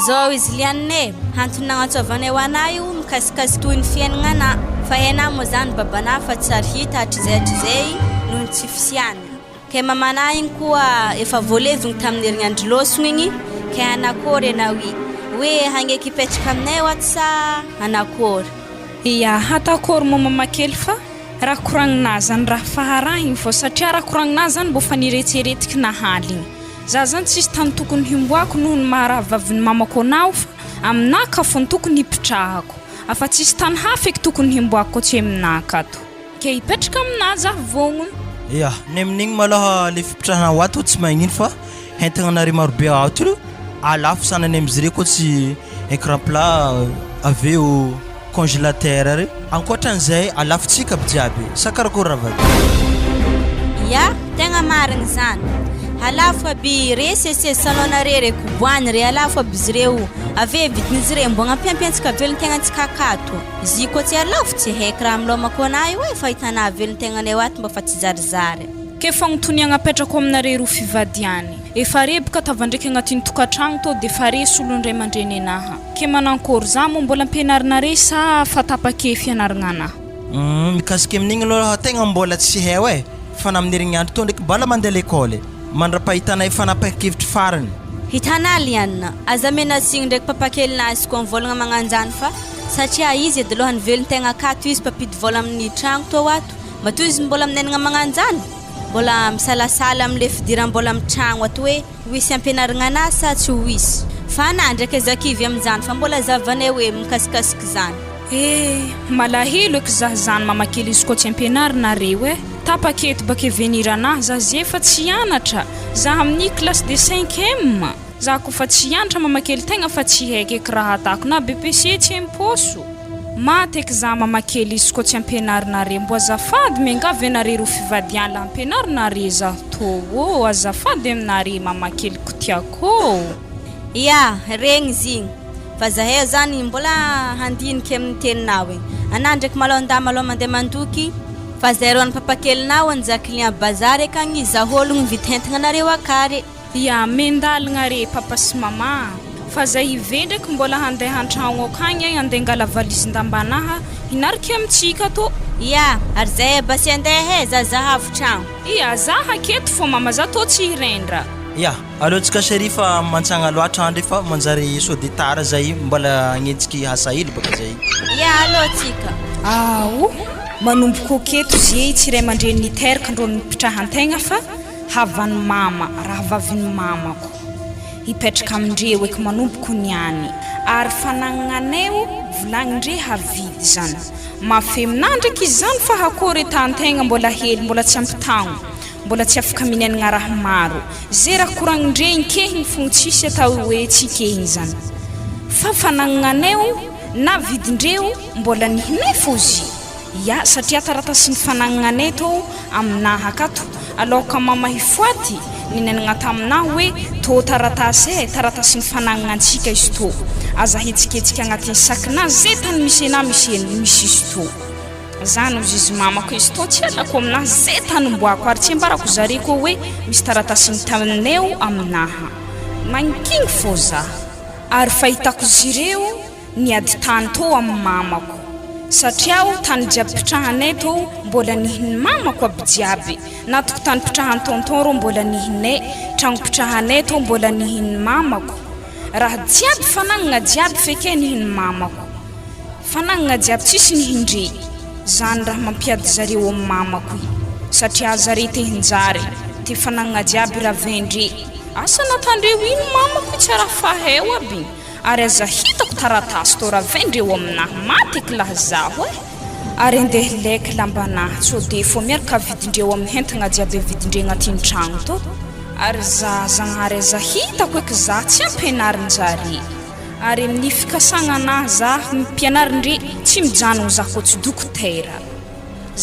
zao izy lianne hantony nagnatsovanay ho anay io mikasikasy toy ny fiainagnana fa hainao moa zany babana fa tsy ary hita hatrizay noho ny tsy fisiany kay mamanay igny koa efa voalevigny tamin'ny herignandro losogna igny kay anakory ianao hoe hagneky hipetraka aminay oaty sa anakory ia hatakory mo mamakely fa raha koragninazy zany raha faharahiny fô satria raha koragninazy zany mbo fa niretseretiky nahaligny za zany tsisy tany tokony himboako noho ny maharahavaviny mamako anao fa aminah ka fony tokony hipitrahako afa tsisy tany hafa eky tokony himboako tsy aminah akato ke hipetraka aminah za vognony ia ny amin'igny malaha le fipitrahana ato tsy magnino fa hentagna nare marobe ato io alafo sanany am'izy reo koa tsy écran plat aveo congélateur re ankoatran'izay alafotsika bijiaby sa karakory raha vady ia tegna marigny zany halafo aby resese salonare re koboany re halafo aby izy reo ave vidin'izy re mbo agnapiampiantsika velony tegnantsika akato izy koa tsy halafo tsy haiko raha milomako anay hoe fa hitanà velony tegnanay ato mba fa tsy zarizary ke fagnotoniagna apetrako aminare ro fivadiany efa rebaka tavandraiky agnatin'ny tokantragno to de fa resy olon'ray mandreny anaha ke manankory za mo mbola ampianarinare sa fa tapake fianaragna anaha mikasiky amin'igny aloha tegna mbola tsy hay e fa na amin'ny herignandro to ndraiky mbala mandeha lekôly mandra-pahitanay fanapa-kevitry farany hitanà lianina aza menasigny ndraiky papakelinazy koa mivolagna magnanjany fa satria izy edy aloha ny velony tegna akato izy papidy vola amin'ny tragno to ato matoa izy mbola aminenagna magnanjany mbola misalasala am'le fidiran mbola mitragno ato hoe hoisy ampianaragna anazy sa tsy hoisy fa na ndraiky azakivy amin'izany fa mbola zavanay hoe mikasikasiky zany malahelo eky zah zany mamakely izy koa tsy ampianarinareo tapaketo baka venir anahy za ze fa tsy hianatra za amin'ny classe de 5e za koa fa tsy hianatra mamakely tegna fa tsy haiko eky raha atako na BPC tsy amposo maty eky za mamakely izy koa tsy ampianarinare mbo azafady miangavy anare ro fivadiany la ampianarinare za to azafady aminare mamakely kotiako ia regny zigny fa zahay zany mbola handiniky amin'ny teninao igny anà ndraiky malao mandeha mandoky fa zero ny papakelinao anza client bazary akagny zahologny vita hentagna anareo akary ia mendalagna re papa sy mama fa zay ive ndraiky mbola handeha an-tragno akagny andeha ngala valizindambanaha hinariky amintsika to ia ary zay basy andeha za zahavo tragno ia za haketo fô mama za to tsy hirendra ia alohantsika sherifa mantsagna loatra andry fa manjary sody tara zay mbola agnetsiky hasahily baka zay ia alohantsika manomboka aketo zay tsy ray mandreny niteraka andro nipitrahantegna fa havany mama raha vavin'ny mamako hipetraka amindreo eky manomboko niany ary fanagnanay volagnindre havidy zany mafeminah ndraiky izy zany fa hakory tantegna mbola hely mbola tsy ampitagno mbola tsy afaka minenagna raha maro zay raha koragnindregny kehiny fogna tsisy atao hoe tsy kehiny zany fa fanagnanay na vidindreo mbola nihinay fozy ia satria taratasy ny fanagnanay to aminah akato aloka mama hifoaty ninenagna taminahy hoe to taratasy ny fanagnantsika izy to aza hitsiketsika agnatin'ny sakinazy zay tany misy ena misy izy to zany ozy izy mamako izy to tsy alako aminahy zay tany mboako ary tsy ambarako zare koa hoe misy taratasy ny taminay aminaha mankigny fô za ary fahitako zireo niady tany to amin'ny mamako satria tany jiaby pitrahanay to mbola nihiny mamako aby jiaby na toko tany pitrahan tonton ro mbola nihinay tragno pitrahanay to mbola nihiny mamako raha jiaby fanagnana jiaby feke nihiny mamako fanagnana jiaby tsisy nihindre zany raha mampiady zareo amin'ny mamako satria zare te hinjary te fanagnana jiaby raha vendre asa natandreo ino mamako tsy raha faheo aby ary aza hitako taratasy to raha vendreo aminahy maty eky laha zaho ary andeha laiky lambanahy tsy ode fô miaraka vidindreo amin'ny hentagna jiaby vidindre agnatin'ny tragno to ary za zagnahary aza hitako eky za tsy ampianarin-jare ary amin'ny fikasagna anahy za mpianarindre tsy mijanogno za koa tsy dokotera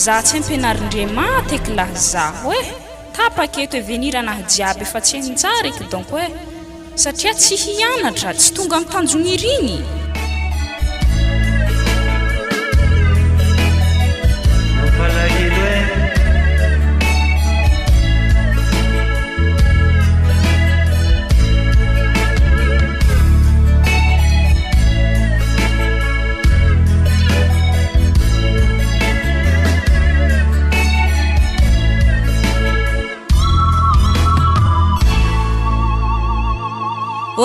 za tsy ampianarindre maty eky laha zaho tapaketo venir anahy jiaby efa tsy hinjary eky donc satria tsy hianatra tsy tonga amin'ny tanjony iriny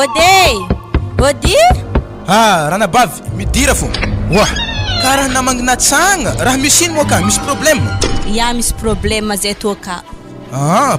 Ody Rana bavy midira fo. Wah, karaha namangina tsagna, raha misy ino moa ka, misy problème? Ya misy problème zay tô ka.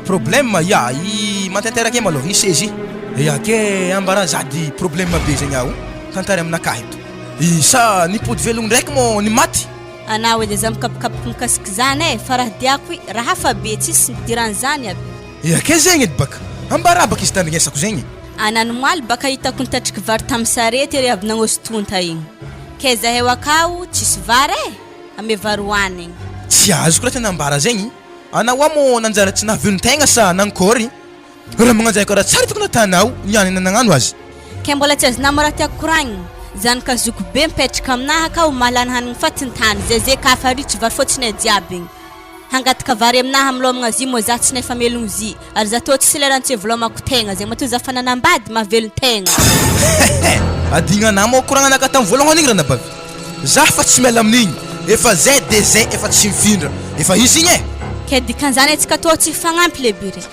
Problème ya, I matanteraka ema aloha, I sezy. Ya ke ambara zady problème be zegny ao, tantara aminakahy eto. I sa nipody velogno ndraiky mo ni maty? Anao edy za mikapikapiky mikasiky zany fa raha diako raha hafa be tsisy nidiran'izany aby. Ya ke zegny edy baka, ambara baka izy tandrinesako zegny. Ananomaly baka hitako nitatriky vary tamy sarety ery avy nagnosy tonta igny. Ke zahay akao tsisy vary ame vary hoanigny. Tsy azoko raha tena ambara zegny. Anao mo nanjara tsy nahavelon-tegna sa nankôry? Raha magnanjay ko raha tsara tokony atanao, niany nagnano azy. Ke mbola tsy azo namara tiako koragnina. Zany ka zoko be mipetraka aminaha akao mahalany hanigny fatintany zay ka afaritsy vary fotsiny jiaby igny. Hangataka vary aminaha amilomagna zy mo za tsy nefa melogno zy ary za tô tsy lerantsy volomako tegna zegny matoa za fa nanambady mahavelon-tegna. Adignana mo koragna anaka tamy voalohany igny rana bavy. Za fa tsy miala amin'igny, efa zay de zay efa tsy mifindra, efa izy igny e. Ke dikan'izany antsika tô tsy fagnampy le bire.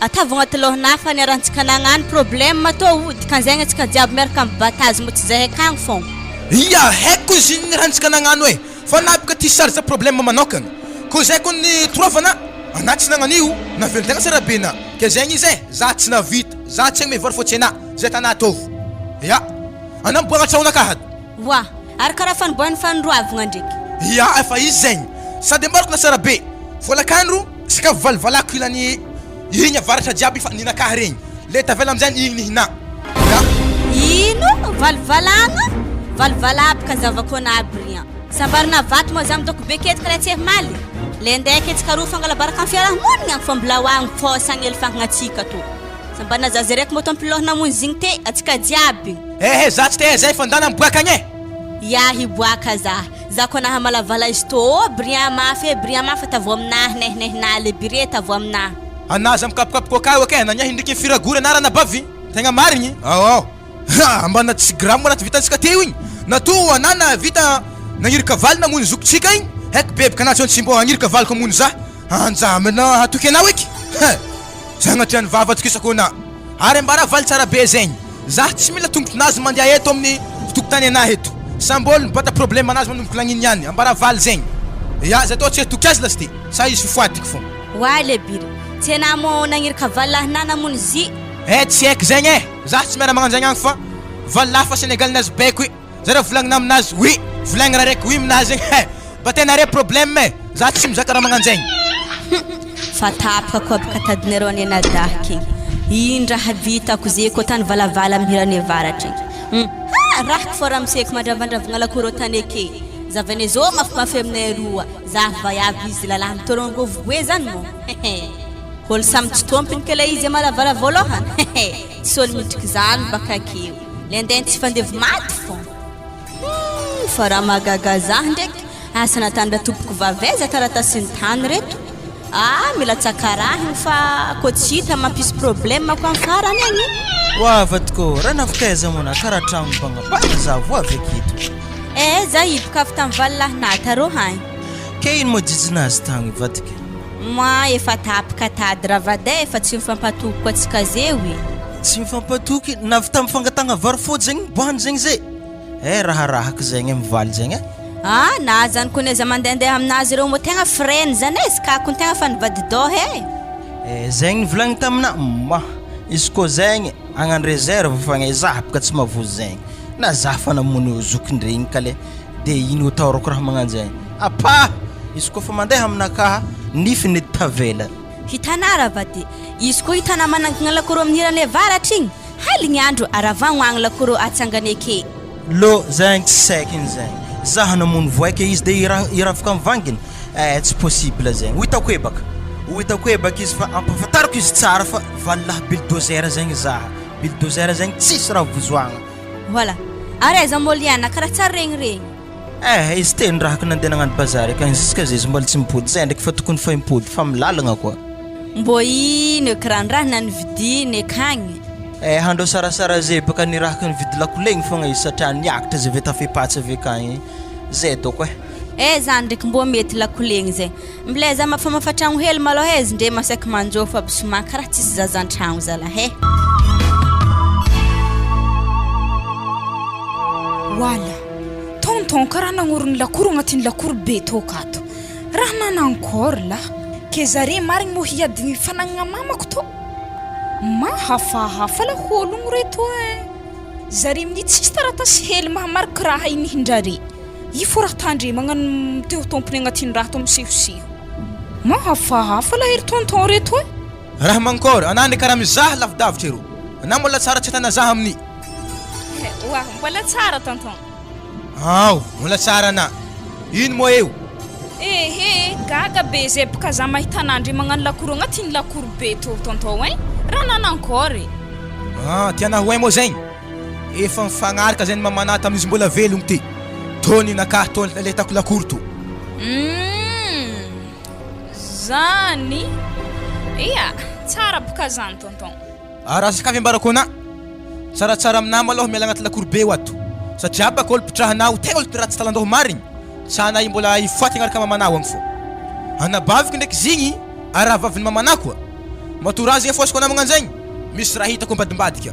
Atavo agnaty lohana fa niarantsika nagnano problème tô dikan'izay antsika jiaby miaraka amin'ny batazy mo tsy zahay akagny fogna. Ia haiko izy igny rahantsika nagnano e, fa napaka ty sarza problème manokagna. Ko zay ko ny torovana, anaty tsy nagnanio, navelon-tegna sara bena. Ke zegny izy e, za tsy navita, za tsy agny mivary fotsy ana, zay tana atovo. Ya, anamboagna tsahona kahady. Wa, ary karaha fanimboan'ny fanondroavagna ndraiky. Ya, efa izy zegny. Sady ambarako na sara be. Volakandro, sika valivalako ilany igny avaratra jiaby fa ninakahy regny. Le tavela amizany igny nihina. Ya. Ino? Valivalagna? Valivalabaka zavako anaby rian. Sambarina vato mo za midoko be ketika le tsy maly. Le ndaiky etsika roa fangalabaraka amin'ny fiarahamonigny agny fa mbola hoagny fôsagny elefagnatsika to. Sambarina za zay raiky mo tompilohana mony zigny te atsika jiaby. Za tsy te zay fa ndana miboaka agny e. Ya hiboaka za ko naha malavala izy tô brian mafy tavo aminahy nehnehna le bire tavo aminahy. Anaza mikapikapoka ka oke nanya hindriky firagory anarana bavy. Tegna marigny. Ambana tsy gram mo anaty vitantsika teo igny. Natô anana vita nagniry kavaly namony zokotsika igny. Haiko bebaka anazy on tsy mbo hagniry kavaly komony za. Anjamana hatoky anao eky. Zagnatry any vava atikisako ana. Ary ambara valy tsara be zegny. Za tsy mila tombotrinazy mandeha eto amin'ny tokotany anahy eto. Sambolo bata problème anazy manomboka lagniny niany ambara valy zegny. Ya za tô tsy toky azy lasty. Sa izy fifoatiky fô. Wa le bire. Tsy ana mo nagniry kavaly lahy namony zy. Tsy haiko zegny e. Za tsy miara magnano zegny agny fa valy lafa Sénégal nazy baiko e. Zara volagnina aminazy oui, volagna raha raiky oui aminazy zegny. Batenare problème e. Za tsy mizaka raha magnano zegny. Fatapaka ko abaka tadinareo any anadaky igny. Indra havitako zay ko tany valavala mihirany avaratra igny. Rahako fô raha miseko mandravandravagna lakoro tany ake. Zavane zo mafimafy aminay roa. Za vaiavy izy lalahy mitorongo voe zany mo. Olo samy tsy tompiny ke le izy malavala voalohany. Tsy olo midriky zany baka akeo. Le andeha tsy fandevo maty fô. Fa raha magaga za ndraiky. Asa natandra tompoko vaveza taratasiny tany reto. Mila tsakarahiny fa ko tsy hita mampisy problème ko amin'ny farany agny. Wa vatiko, raha nafakaiza mona karaha tragno mpanapaka za vo avy aketo. Za hibaka avy tamy valalahy nataro hagny. Ke ino mo jijinazy tagny vatike? Moi efa tapaka tady ravada efa tsy mifampatoko atsika zeo e. Tsy mifampatoky, navy tamy fangatagna vary fody zegny boahany zegny zay. Raharahaka zegny mivaly zegny e. Na zany ko neza mandehandeha aminazy ireo mo tegna frene zany e, ska ko tegna fa nivadidoha e. Zegny volagny tamina, izy ko zegny agnano réserve fagna za baka tsy mavozo zegny. Na za fa namono zokindregny kale de ino ataorako raha magnano zegny. Izy ko fa mandeha aminakaha nifiny tavela. Hitana ravady, izy ko hitana manankina lakoro amin'hirany avaratra igny. Haligny andro aravagno agny lakoro atsangany ake. Lo zegny tsy saikiny zegny. Zaha namono voaika izy de iravaka mivanginy. Tsy possible zegny. Hitako e baka. Hitako e baka izy fa ampafantariko izy tsara fa valahy bulldozer zegny zaha. Bulldozer zegny tsisy raha vozoagna. Voilà. Areza moliana karaha tsara regny. Izy teny rahaka nandeha nagnano bazary akagny ziska zay izy mbola tsy mipody zay ndraiky fa tokony fa impody fa milalagna koa. Mbo ino kirahandraha nanividiny akagny. Handro sarasara zay baka nirahaka nividy lakolegny fogna izy satria niakatra zay veta fepatsy avy akagny zay doko e. Zany ndraiky mbo mety lakolegny zay. Mbila za mafamafatragno hely malôha izy ndre masaky manjô fa bisoma karaha tsisy zazan-tragno zala he. Wala tonton karaha nagnorony lakoro agnatin'ny lakoro be tô akato. Raha nanankory la ke zare marigny mo hiady fanagnana mamako tô. Mahafahafa la ologno reto zare amin'ny tsisy taratasy hely mahamarika raha inihindrare. Ifo raha tandre magnano teo tompony agnatin'ny raha tô misehoseho. Mahafahafa la hery tonton reto raha mankory anany karaha mizaha lavidavitra ero ana mbola tsara tsy tana zaha amin'ny Wa mbola tsara tonton. Aw mbola tsara na ino mo eo Gaga be zay baka za mahita anandre magnano lakoro agnatin'ny lakoro be tô tonton raha nanankory. Tiana ho mo zegny efa mifagnaraka zegny mamana tamin'izy mbola velogno ty tony nakah tony letako lakoro to. Zany iya tsara baka zany tonton. Raha sakafy ambarako ana tsaratsara aminah maloha miala agnaty lakoro be wato satria baka olo pitrahanao tegna olo raha tsy talandoha marigny sana i mbola ifaty agnaraka mamanao agny fo anabaviko ndraiky zigny raha vavin'ny mamanao koa matora zegny fosiko ana magnano zegny misy raha hitako ambadimbadika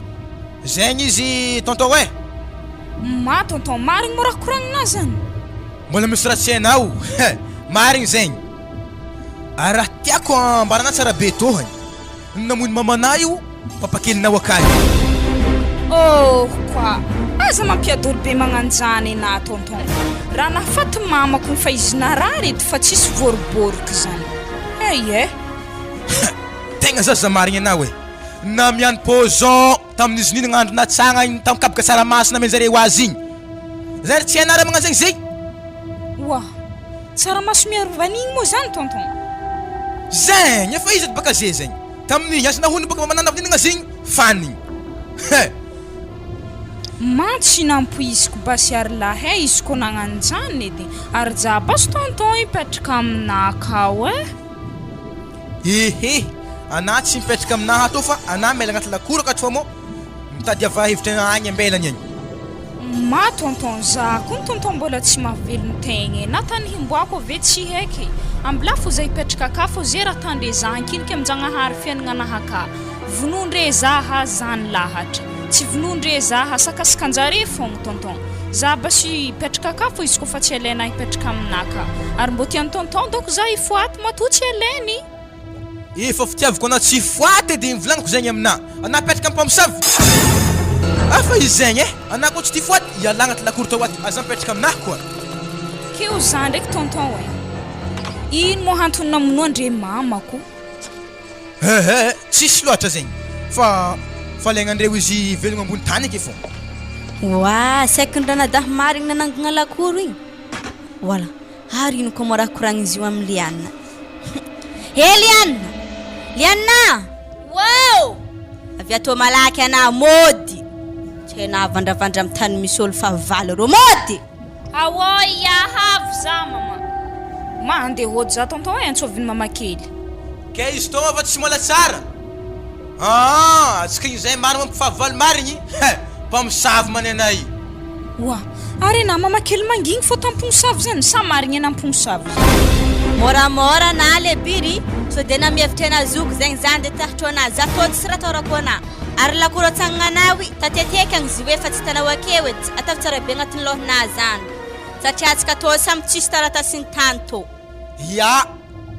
zegny izy tonton ma tonton marigny mo raha koragnina zany mbola misy raha tsy hainao marigny zegny raha tiako ambarana tsara be tohany namony mamana io papakelinao akany. Kwa aza mampiadory be magnano zany na tonton raha nahafaty mamako ny fahaizina raha reto fa tsisy voroboroka zany tegna zaza marigny anao na miany pozon tamin'izy nino gn'andro natsagna iny tamikabaka tsaramasina amen'zare ho azy igny zary tsy hainareo magnano zegny zegny tsaramaso miaro vanigny moa zany tonton zegny efa izy baka ze zegny tamin'igny azy nahony baka mamanana avinigna zegny fanigny tsy nampoiziko basy ary lahay izy ko nagnano zany edy ary jabasy tonton ipetraka aminakao ana tsy mipetraka aminaha atô fa ana miala agnaty lakoro akato fa mo mitady ava hevitra agny ambelany agny. Ma tonton za koa ny tonton mbola tsy mahavelogno tegna na tany himboako ave tsy haiky ambilafo za hipetraka ka fô ze raha tandre zahankiniky aminjanahary fiainagna nahaka vonondre zaha zany lahatra tsy vonondre zaha sakasikanjare fogna tonton za basy hipetraka ka fô izy koa fa tsy alaina hipetraka aminaka ary mbo tian'ny tonton doko za hifoaty matoa tsy alainy efa fitiaviko anao tsy foaty edy mivilagnako zegny amina ana petraka ampamosavy afa izy zegny ana koa tsy ty foaty iala agnaty lakoro tao aty aza mipetraka aminahy koa keo za ndraiky tonton ino mo hantony namono andre mamako tsisy loatra zegny fa falagnandreo izy velogno ambony tany ake fô saika ny raha nadaha marigny nanangana lakoro igny wala ary ino koa mo raha koragny izy io amin'ny Liana Liana avy atao malaky ana mody tsy haina vandravandra amin'ny tany misy olo fahavalo rô mody havo za mama andeha hody za tonton antsoviny mama kely ke izy tô fa tsy mola tsara atsika izay marigny mampifahavalo marigny mpamosavy manenay ary na mama kely mangigny fô tampognosavy zany sa marigny anampognosavy moramora na le biry so de na mievitra anazoko zegny zany de tahatra anazy za tody sy raha taorako ana ary lakoro atsagnanawy tateteka agny izy hoe fa tsy tanao akeo edy atao tsara be agnatin'ny lohana zany satria atsika tô samy tsisy taratasiny tany tô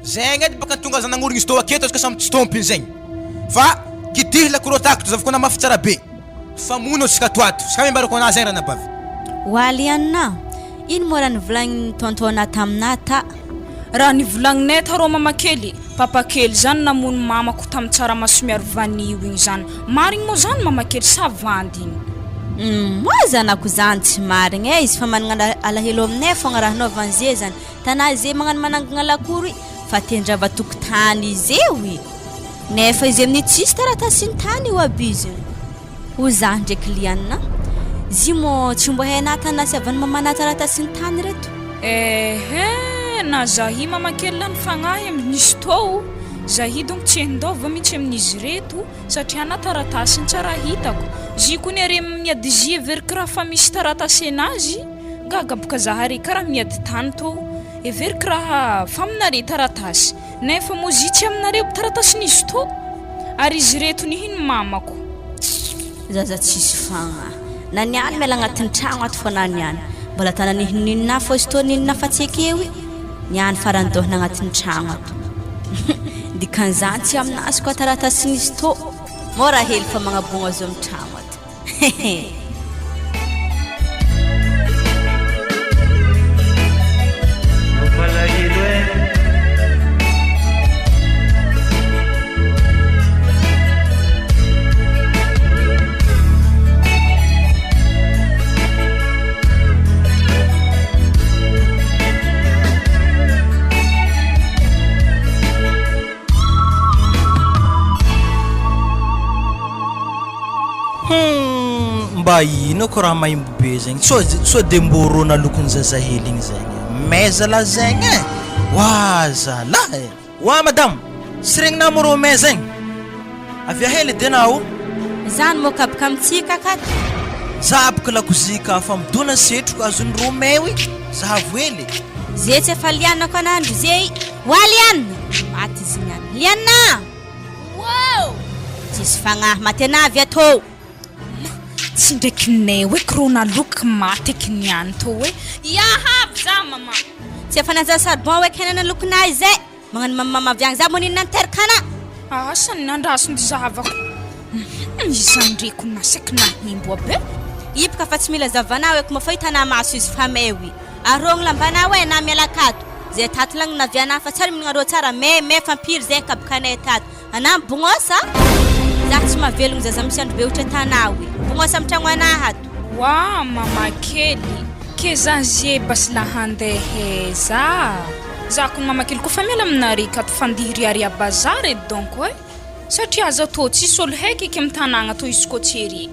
zegny edy baka tonga aza nagnorigny izy tô aketo atsika samy tsy tompiny zegny fa kidihy lakoro takotro zavako ana mafy tsara be fa mono atsika toato sika miambarako ana zegny raha nabavy Liana ino mo raha nivolagny tontona taminah ta raha nivolagninay tarô mama kely papa kely zany namono mamako tamin'ny tsaramaso miaro vanio igny zany marigny mo zany mama kely savandy igny zanako zany tsy marigny izy fa managna alahelo aminay fogna raha naovan'ze zany tanà ze magnano manangana lakoro fa tendrava tokotany izy eo nefa izy amin'ny tsisy taratasiny tany io aby izy ho za ndraiky Liana zy mo tsy mbo haina tana sy avany mamana taratasiny tany reto na zahi mama kely lany fagnahy amin'izy tô zahi donc tsy handova mihitsy amin'izy reto satria na taratasiny tsara hitako zy koa ny are miady zy everika raha fa misy taratasy anazy gaga boka zahare karaha miady tany tô everika raha fa aminare taratasy nefa mo zy tsy aminare taratasyn'izy tô ary izy reto nihino mamako zaza tsisy fagna na niany miala agnatin'ny tragno ato foana niany mbola tana nininina fo izy tô ninina fa tsaiky eo niany farandohana agnatin'ny tragno ato dikan'izany tsy aminazy koa taratasiny izy tô mora hely fa magnabogna azy amin'ny tragno ato mba ino ko raha maimbo be zegny so de mborona lokony zazahely igny zegny mezala zegny wa zala wa madame sirigny namoro me zegny avia hely denao zany mokabaka amitsika akato zabaka lakozika fa midona setroko azony romewy zahavo hely zay tsy efa lianako anandro zay wa liana maty izy niany liana wow tsisy fagnahy maty anavy atô tsy ndraiky nay hoe korona loka maty eky niany tô hoe iahavy za mama tsy efa nanjary sarbon hoe kenana lokonazy zay magnano mamamaviagny za moninina niterikana asa nandrasony zahavako izandreko nasaky nahimbo abe ipaka fa tsy mila zavana hoe koa mahafahitana maso izy famewy arogny lambana hoe na miala akato zay tato lagny naviana fa tsara minagna rô tsara me fampiry zay kabokanay tato anam bognosa za tsy mahavelogno zaza misy andro be ohatra tanawe bognosa amin'ny tragno anahy ato wa mama kely ke za zie basy lahandehe za ko mama kely kofa miala aminarika ato fandihiriary bazary donc satria za tô tsisy olo heky eky mitanagna tô izy ko tsery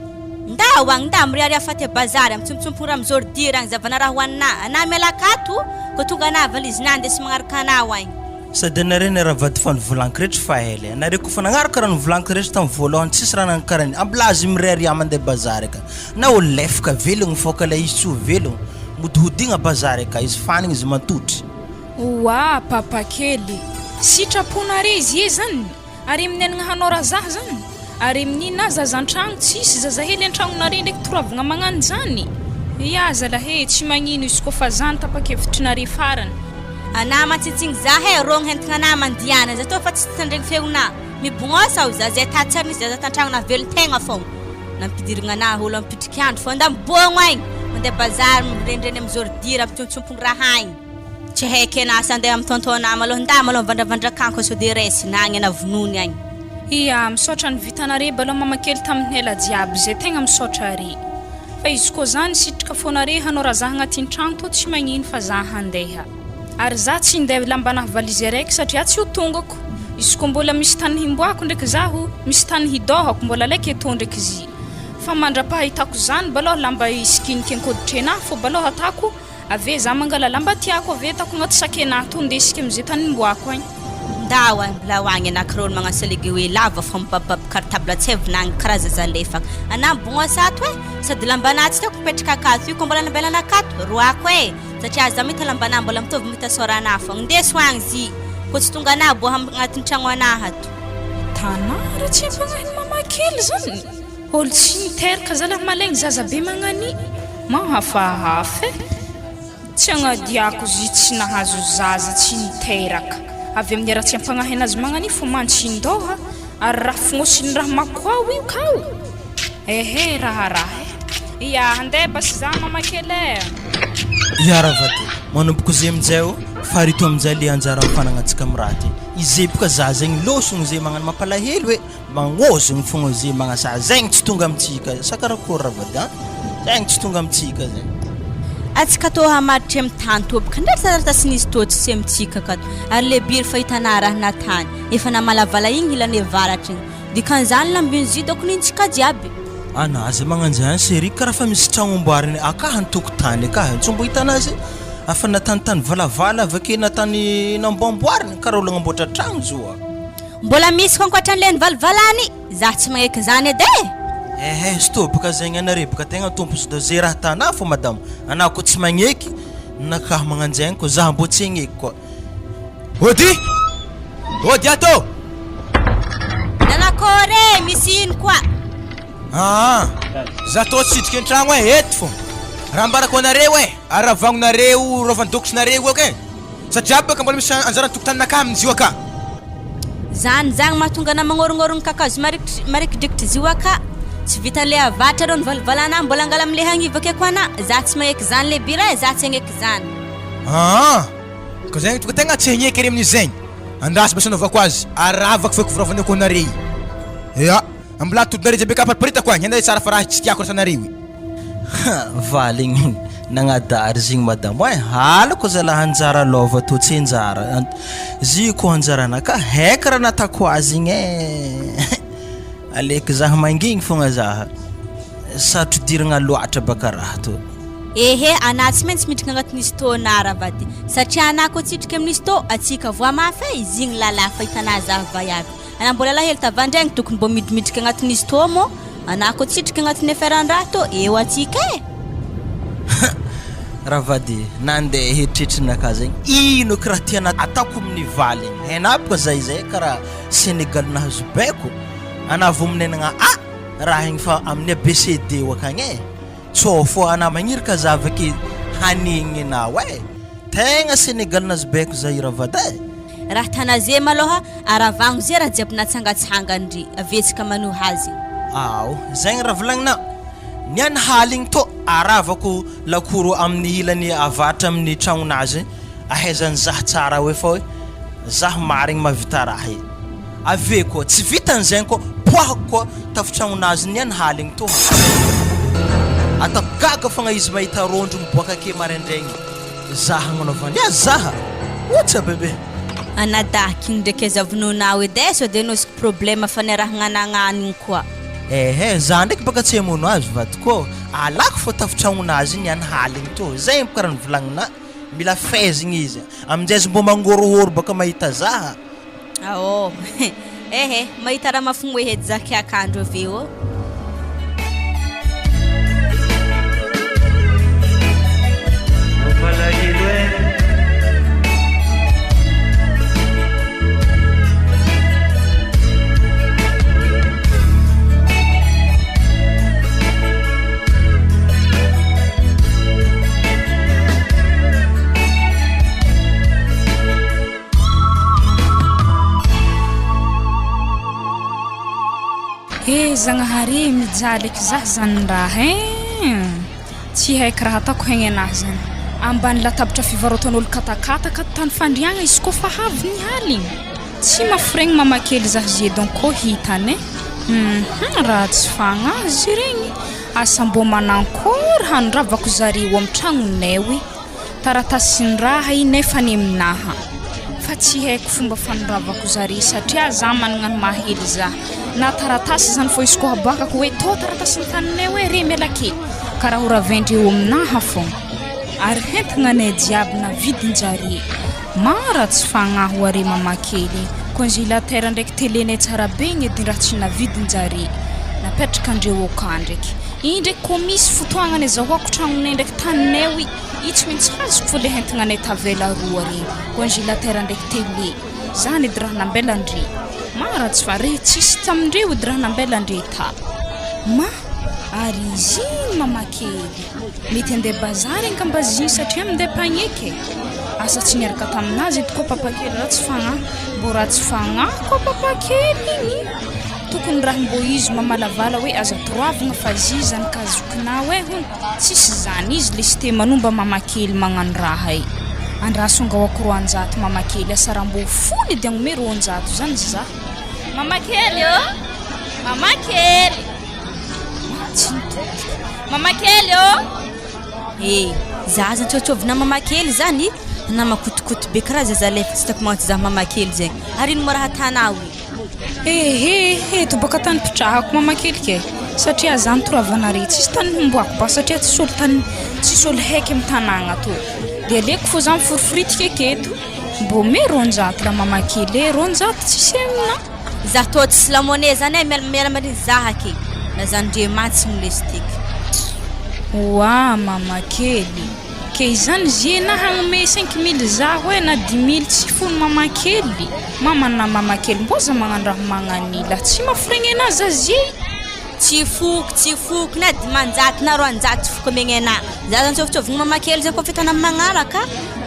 ndawang nda mriari afate bazari mtsumtsumpura mzordirang zavana rahwana na melakatu kotunga na valizi nande simangarkana wain sadana rene ravat fan vulankret faele na reku fanangar karan vulankret tam volon tsisrana karan ablazi mriari amande bazari ka na o lefka velung fokala isu velung mudhudinga bazari ka is fanning is mantut wa papa keli sitrapona rezi yezan ari mnenga hanora zahzan ari menina zazantragno tsisy zazahely antragnonare ndraiky toravagna magnano zany ia zalahe tsy magnino izy kofa zany tapakevitrinare farany ana matsitsigny zahe rogny hentigna na mandiana za to fa tsy tandregny feona mibognosa o za zay tatsarny izy za tantragno na velotegna fogna nampidirigna na olo ampitriky andro fo nda mibogno agny mandeha bazary mirendrany amizordira ampitsompotsompogne raha agny tsy haiky anasa andeha amitontona maloha nda maloha vandravandrakagny so de resy na agny anavonony agny ia misotra ny vitanare baloha mamakely tamin'ny hela jiaby zay tegna misotra are fa izy ko zany sitrika fonare hanora za agnatin'ny tragno to tsy magnino fa za handeha ary za tsy ndeha lambanahy valizy araiky satria tsy ho tongako izy ko mbola misy tany himboako ndraiky zaho misy tany hidohako mbola alaiky eto ndraiky izy fa mandrapahitako zany baloha lamba isikiniky ankoditrenahy fo baloha atako ave za mangala lamba tiako ave atako agnaty sakenahy to ndesika amizay tany himboako agny ndawan blawang anakrol mga saligiwi lava from babab kartabla tsevnang karaza zalefak anam bognosa ato sa dilambanaty to kupetrika kato yu kombola nabela na kato ruako satria zamita lambana mbola mitovy mita sorana fo ndeso angzi ko tsy tonga na bo agnatin'ny tragno anahy ato tanara tsy magnany mama kely zany olo tsy niteraka zalahy malegny zaza be magnany mahafahafa tsy agnadiako zy tsy nahazo zaza tsy niteraka avy amin'ny raha tsy ampagnahy azy magnany fo mantsindôha ary raha fognosiny raha makoao io kao ehe raha ia handeha basy za mamakele ia ravady manomboko zay amizay farito amizay le anjara mifanagnantsika amiraty izay boka za zegny losogny zay magnano mampalahelo hoe magnozogny fogna zay magnasa zegny tsy tonga amitsika sakarakory ravady zegny tsy tonga amitsika zegny atsika to hamaditry amin'ny tany tobaka ndraiky taratasiny to tsy sy amitsika kato ary le biry fahitana raha natany efa namalavala igny ilany avaratra igny dikan'izany lambiny zidako nintsika jiaby anazy magnanjany série karaha fa misy tragno amboariny akahany tokotany akaha tsy mbo hitanazy afa natanytany valavala avake natany namboamboariny karaha olo agnamboatra tragno zoa mbola misy konkoatran'le nivalivalany za tsy magneky zany edy stopaka zegny anare baka tegna tompo sy zay raha tana fo madame ana ko tsy magneky nakaha magnanjegny ko za mbo tsy agneky koa ody ato nanakore misy ino koa Za tô tsidika an-tragno eto fô. Raha ambarako anareo aravagnonareo rovandokosinareo ok. Satria baka mbola misy anjara tokotaninaka amin'izy io aka. Zany mahatonga na magnorongorona kakazo marikidrikitra izy io aka. Tsy vitan'le avatra reo nivalivalana mbola angala am'le hagnivaka ako ana. Za tsy maheky zany le bira za tsy hagneky zany. Ka zegny tonga tegna tsy hagneky ary amin'izegny. Andasy basa anaovako azy aravako feky firovany ako anareo. Ya, ambola todinareo jiaby kapariparitako agny. Henday tsara fa raha tsy tiako rasanareo. Valigny nagnadary zigny madamo halako zalahy anjara lova tô tsy anjara zy ko anjaranaka haika raha natako azy igny aleky zaho mangigny fogna zaha satrodiragna loatra baka raha tô. Ehe, ana tsy maintsy miditra agnatin'izy tô nara vady satria ana ko tsitrika amin'izy tô atsika voa mafy izy igny lala fahitana zaho vaiavy. Ana mbola lahely tavandraigny tokony mbo midrimidrika agnatin'izy tô mo ana ko tsitrika agnatin'ny aferan-draha tô eo atsika raha vady nandeha heritreritrinaka zegny ino ko raha tiana ataoko amin'ny valigny hainaboko zay karaha Sénégal nahazo baiko ana vominenagna raha igny fa amin'ny ABCD wakagny tsô fô ana magnirika zavake hanigny anao tegna Sénégal nahazo baiko zay raha vady raha tana zay maloha aravagno zay raha jiaby natsangatsangandry avetsika manoha azy. Zegny raha volagninao niany haligny tô aravako lakoro amin'ny ilany avatra amin'ny tragnonazy ahaizany zaho tsara hoe fa hoe zaho marigny mavita raha ave koa tsy vitan'zegny koa poahako koa tafitragnonazy niany haligny tô atako gaga fogna izy mahita rondro miboaka ake maraindraigny zaha agnanovany zaha otsy bebe anadaky igny ndraiky azavononao edy sao de nosiko problème fanerahagnanagnanigny koa. Za ndraiky baka tsy hamono azy vadiko alako fô tafitragnonazy niany haligny tô zay karaha nivolagnina mila faizigny izy aminjay mbo mangorohoro baka mahita zaha. Mahita raha mafogno hoe hedy zaky akandro aveo. Zagnahary mijaly eky zaho zany raha tsy haiko raha ataoko haigny anahy zany ambany latabatra fivarotan'olo katakataka tany fandriagna izy koa fa havy ny haligny tsy mafiregny mamakely zaho zay donc hitany raha tsy fagnazy regny asa mbo manankory handravako zareo amin'ny tragnonay oe taratasin'ny raha i nefa ny aminaha fa tsy haiko fomba fanondravako zareo satria za managna ny mahely za na taratasy zany fô izy koa abakako hoe tô taratasy ny taninay hoe re miala kely karaha horavendry eo aminaha fogna ary hentananay jiaby na vidinjare mara tsy fagnahy are mamakely congélateur ndraiky telenay tsara be igny edy raha tsy navidinjare napetraka andreo aka ndraiky iny ndraiky koa misy fotoagnany azahoako tragnonay ndraiky taninay oe i tsy maintsy hazoko fô le hentananay tavela roa regny congélateur ndraiky tele zany edy raha nambelandre mara tsy fa re tsisy tamindreo edy raha nambelandre ta ary izy mamakely mety andeha bazary ankambaziny satria mindeha mpagneky asa tsy niaraka taminazy edy koa papakely raha tsy fagnahy mbo raha tsy fagnahy koa papakely igny tokony raha mbo izy mamalavala hoe aza toravagna fa zizany kazokinao tsisy zany izy le sy te manomba mamakely magnano raha andrasonga wako roanjato mamakely asa raha mbo fony edy agnome roanjato zany za mamakely mamakely mamakely za zany tsôtsôvina mamakely zany na makotokoto be karaha zay zalefa tsy tako magnatry za mamakely zegny ary ino raha tanao to baka tany pitrahako mamakely ke satria zany toravanare tsisy tany homboako ba satria tsisy olo haiky amin'ny tanagna to de aleko fô zany foroforitika eketo mbo me ronjato la mamakely ronjato tsisy amina za tô tsy lamone zany miala mari zaha ke na zany ndre matsy molestiky mamakely ke zany zena hagnome 5000 zaho na 10000 tsy fony mamakely mamana mamakely mboza magnano raha magnanila tsy mafiregny anazy azy tsy foko na dimanjato na roanjato foko megna ana za zany tsofitsovigny mamakely zay koa fitana magnaraka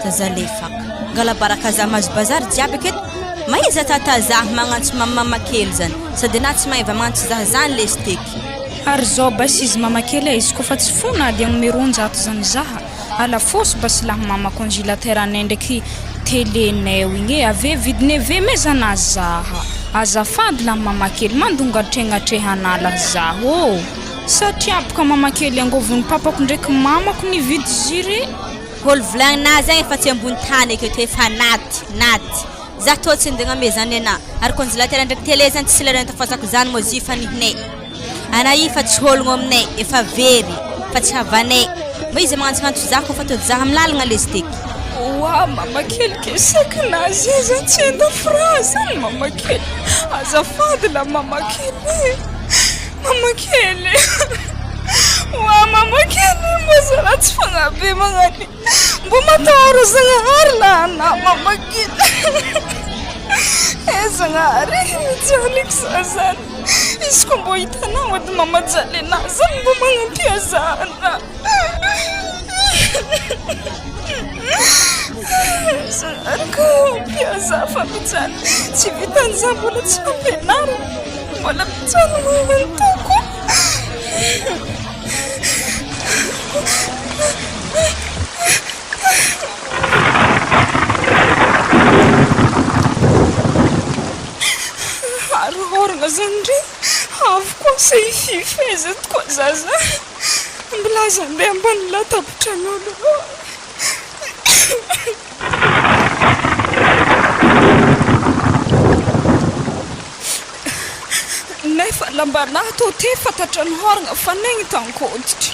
zaza lefaka ngalabaraka za mazo bazary jiaby aketo maiza tatazah magnantso mamakely zany sady na tsy mahiva magnantso zah zany le steky ary zao bas izy mamakely izy kofa tsy fona ady numéro 1 zany zaha ala fosy bas laha mama congélateur anay ndraiky telenay igny ave vidiny ave mezana zaha azafady laha mamakely mandongatregnatrehana zaho satria apaka mamakely angovony papako ndraiky mamako nividy ziry olo volagnina zagny efa tsy ambony tany aketo efa naty za to tsy ndegna me zany ana ary congélateur ndraiky télé zany tsy lerana tafasako zany mo zifa nihinay ana ifa tsy hologno aminay efa very fa tsy havanay mo izy magnantsognantso za kofa to za amlalagna le steky wa mamakely kesekinazy za tsy enda phrase mamakely azafady la mamakely wa mamakely mbozala tsy fagnabe magnany mbo matahora zagnahary la ana mamakely zagnahary mijaliko za zany izy ko mbo hitanao ady mamajaly anazy zany mbo magnampia zana zagnahary mpiaza fa mijaly tsy vitan'za mbola tsy mampianara mbola mijaly magnantoko ary oragna zany ndre avy koa say fifezat koa zaza mbola za andeha ambany latabotran'olo nefa lambanahy to te fantatrany horagna fa negny tankoditry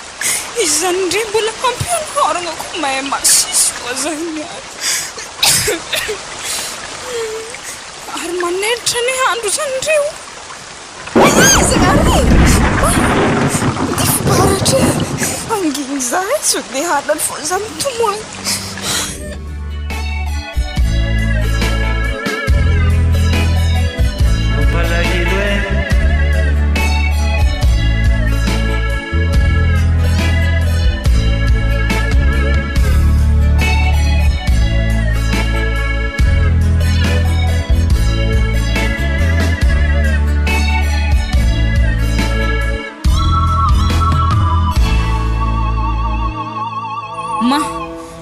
izy zany ndre mbola hampiany horagna koa mahay masisy koa zany ary manelitra ny andro zany ndreo zagnahary difibaratra anginy za tsy de halany fo za mitomoagny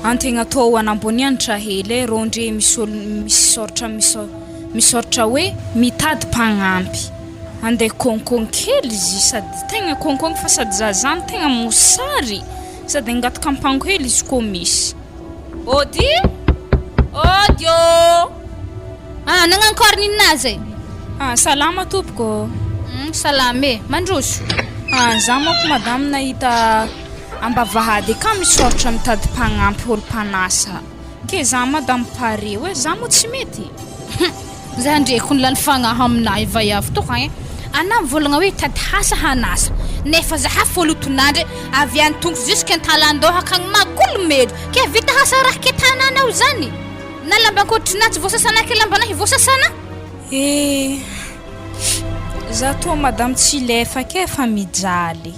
antegna tô anambonianitra hely ro ndre misoratra hoe mitady mpagnampy andeha konkonkely izy sady tegna konkonky fa sady zazany tegna mosary sady angataka ampango hely izy koa misy odio nagnankory ninazy salama tompoko salame mandroso za mako madame nahita ambavahady ka misoratra mitady mpagnampy olo mpanasa ke za madame pare hoe za mo tsy mety za ndreko ny lany fagnahy aminahy vaiavy toka ana mivolagna hoe tady hasa hanasa nefa zaha folotonandry avy any tongo jusque an-talandoha akagny magolo melo ke vita hasa raha ke tananao zany na lamba ankotrina tsy voasasana ke lambanahy voasasana za to madame tsy lefa ke fa mijaly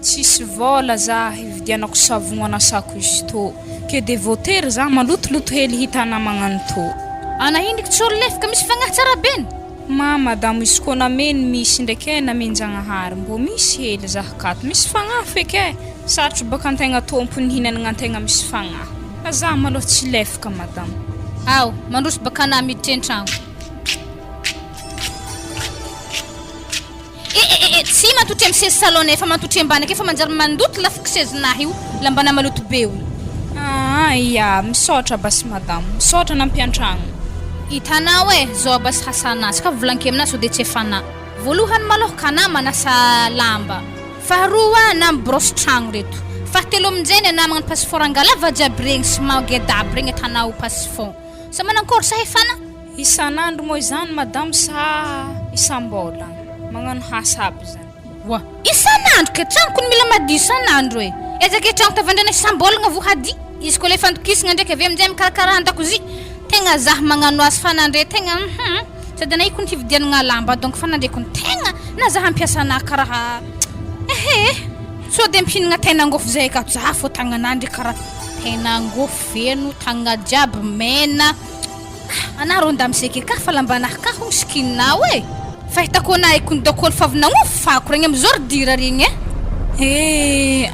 tsisy vola za hividianako savogno anasako izy to ke devotery za malotoloto hely hitana magnano to ana indriky tsy olo lefaka misy fagnahy tsara beny madame izy koa nameny misy ndraiky namenjagnahary mbo misy hely zaha kato misy fagnahy feky satry baka antegna tompony hinanagna antegna misy fagnahy za maloha tsy lefaka madame aw mandroso baka na miditra an-tragno tsy matotry amin'ny sezy salon efa matotry ambany ake fa manjary mandoto lafika sezinahy io lambana maloto be io ya misaotra bas madame misaotra nampiantragno hitanao zao bas hasanazy ka volanky aminazy de tsy efana voalohany malohaka ana manasa lamba faharoa na mibrosy tragno reto fahatelo aminjay ana magnano passeport angalava jiaby regny sy magedabo regny atanao passeport sa manankory sa efana isanandro moa zany madame sa isam-bola magnano hasaby zany wa isanandro ke tragnoko ny mila madio isanandro ezake tragno tavandrana isam-bolagna vohady izy koa le fandokisagna ndraiky avy aminjay mikarakara an-dakozy tegna zaho magnano azy fanandre tegna sady anay ko ny hividianagna lamba donc fanandreko ny tegna na za hampiasa na karaha so de mpihinagna tenangofo zay ka za fô tagnanandry karaha tenangofo feno tagna jiaby mena ana ronda mseky ka fa lambanah ka hoskinao fa hitako anay kony dakôly fa avy nagnofako regny am'zordira regny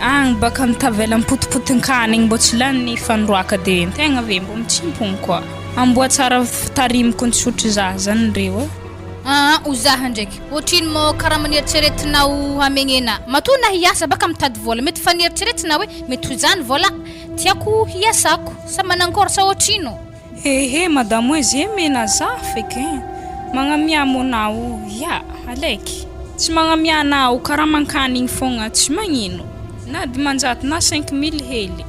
agny baka mitavela mipotipotin-kany igny mbô tsy lany fandroaka de tegna ve mbô mitsimpony koa amboa tsara fitarimiko ny sotro za zany reo uzaha ndraiky ohatriny mo karaha manieritreretinao hamegnena matoa na hiasa baka mitady vola mety fa nieritreretina hoe mety ho zany vola tiako hiasako sa manankory sa ohatrino madamo hoe zay mena za feky magnamia monao ya alaiky tsy magnamia anao karaha mankany igny fogna tsy magnino na dimanjato na 5000 hely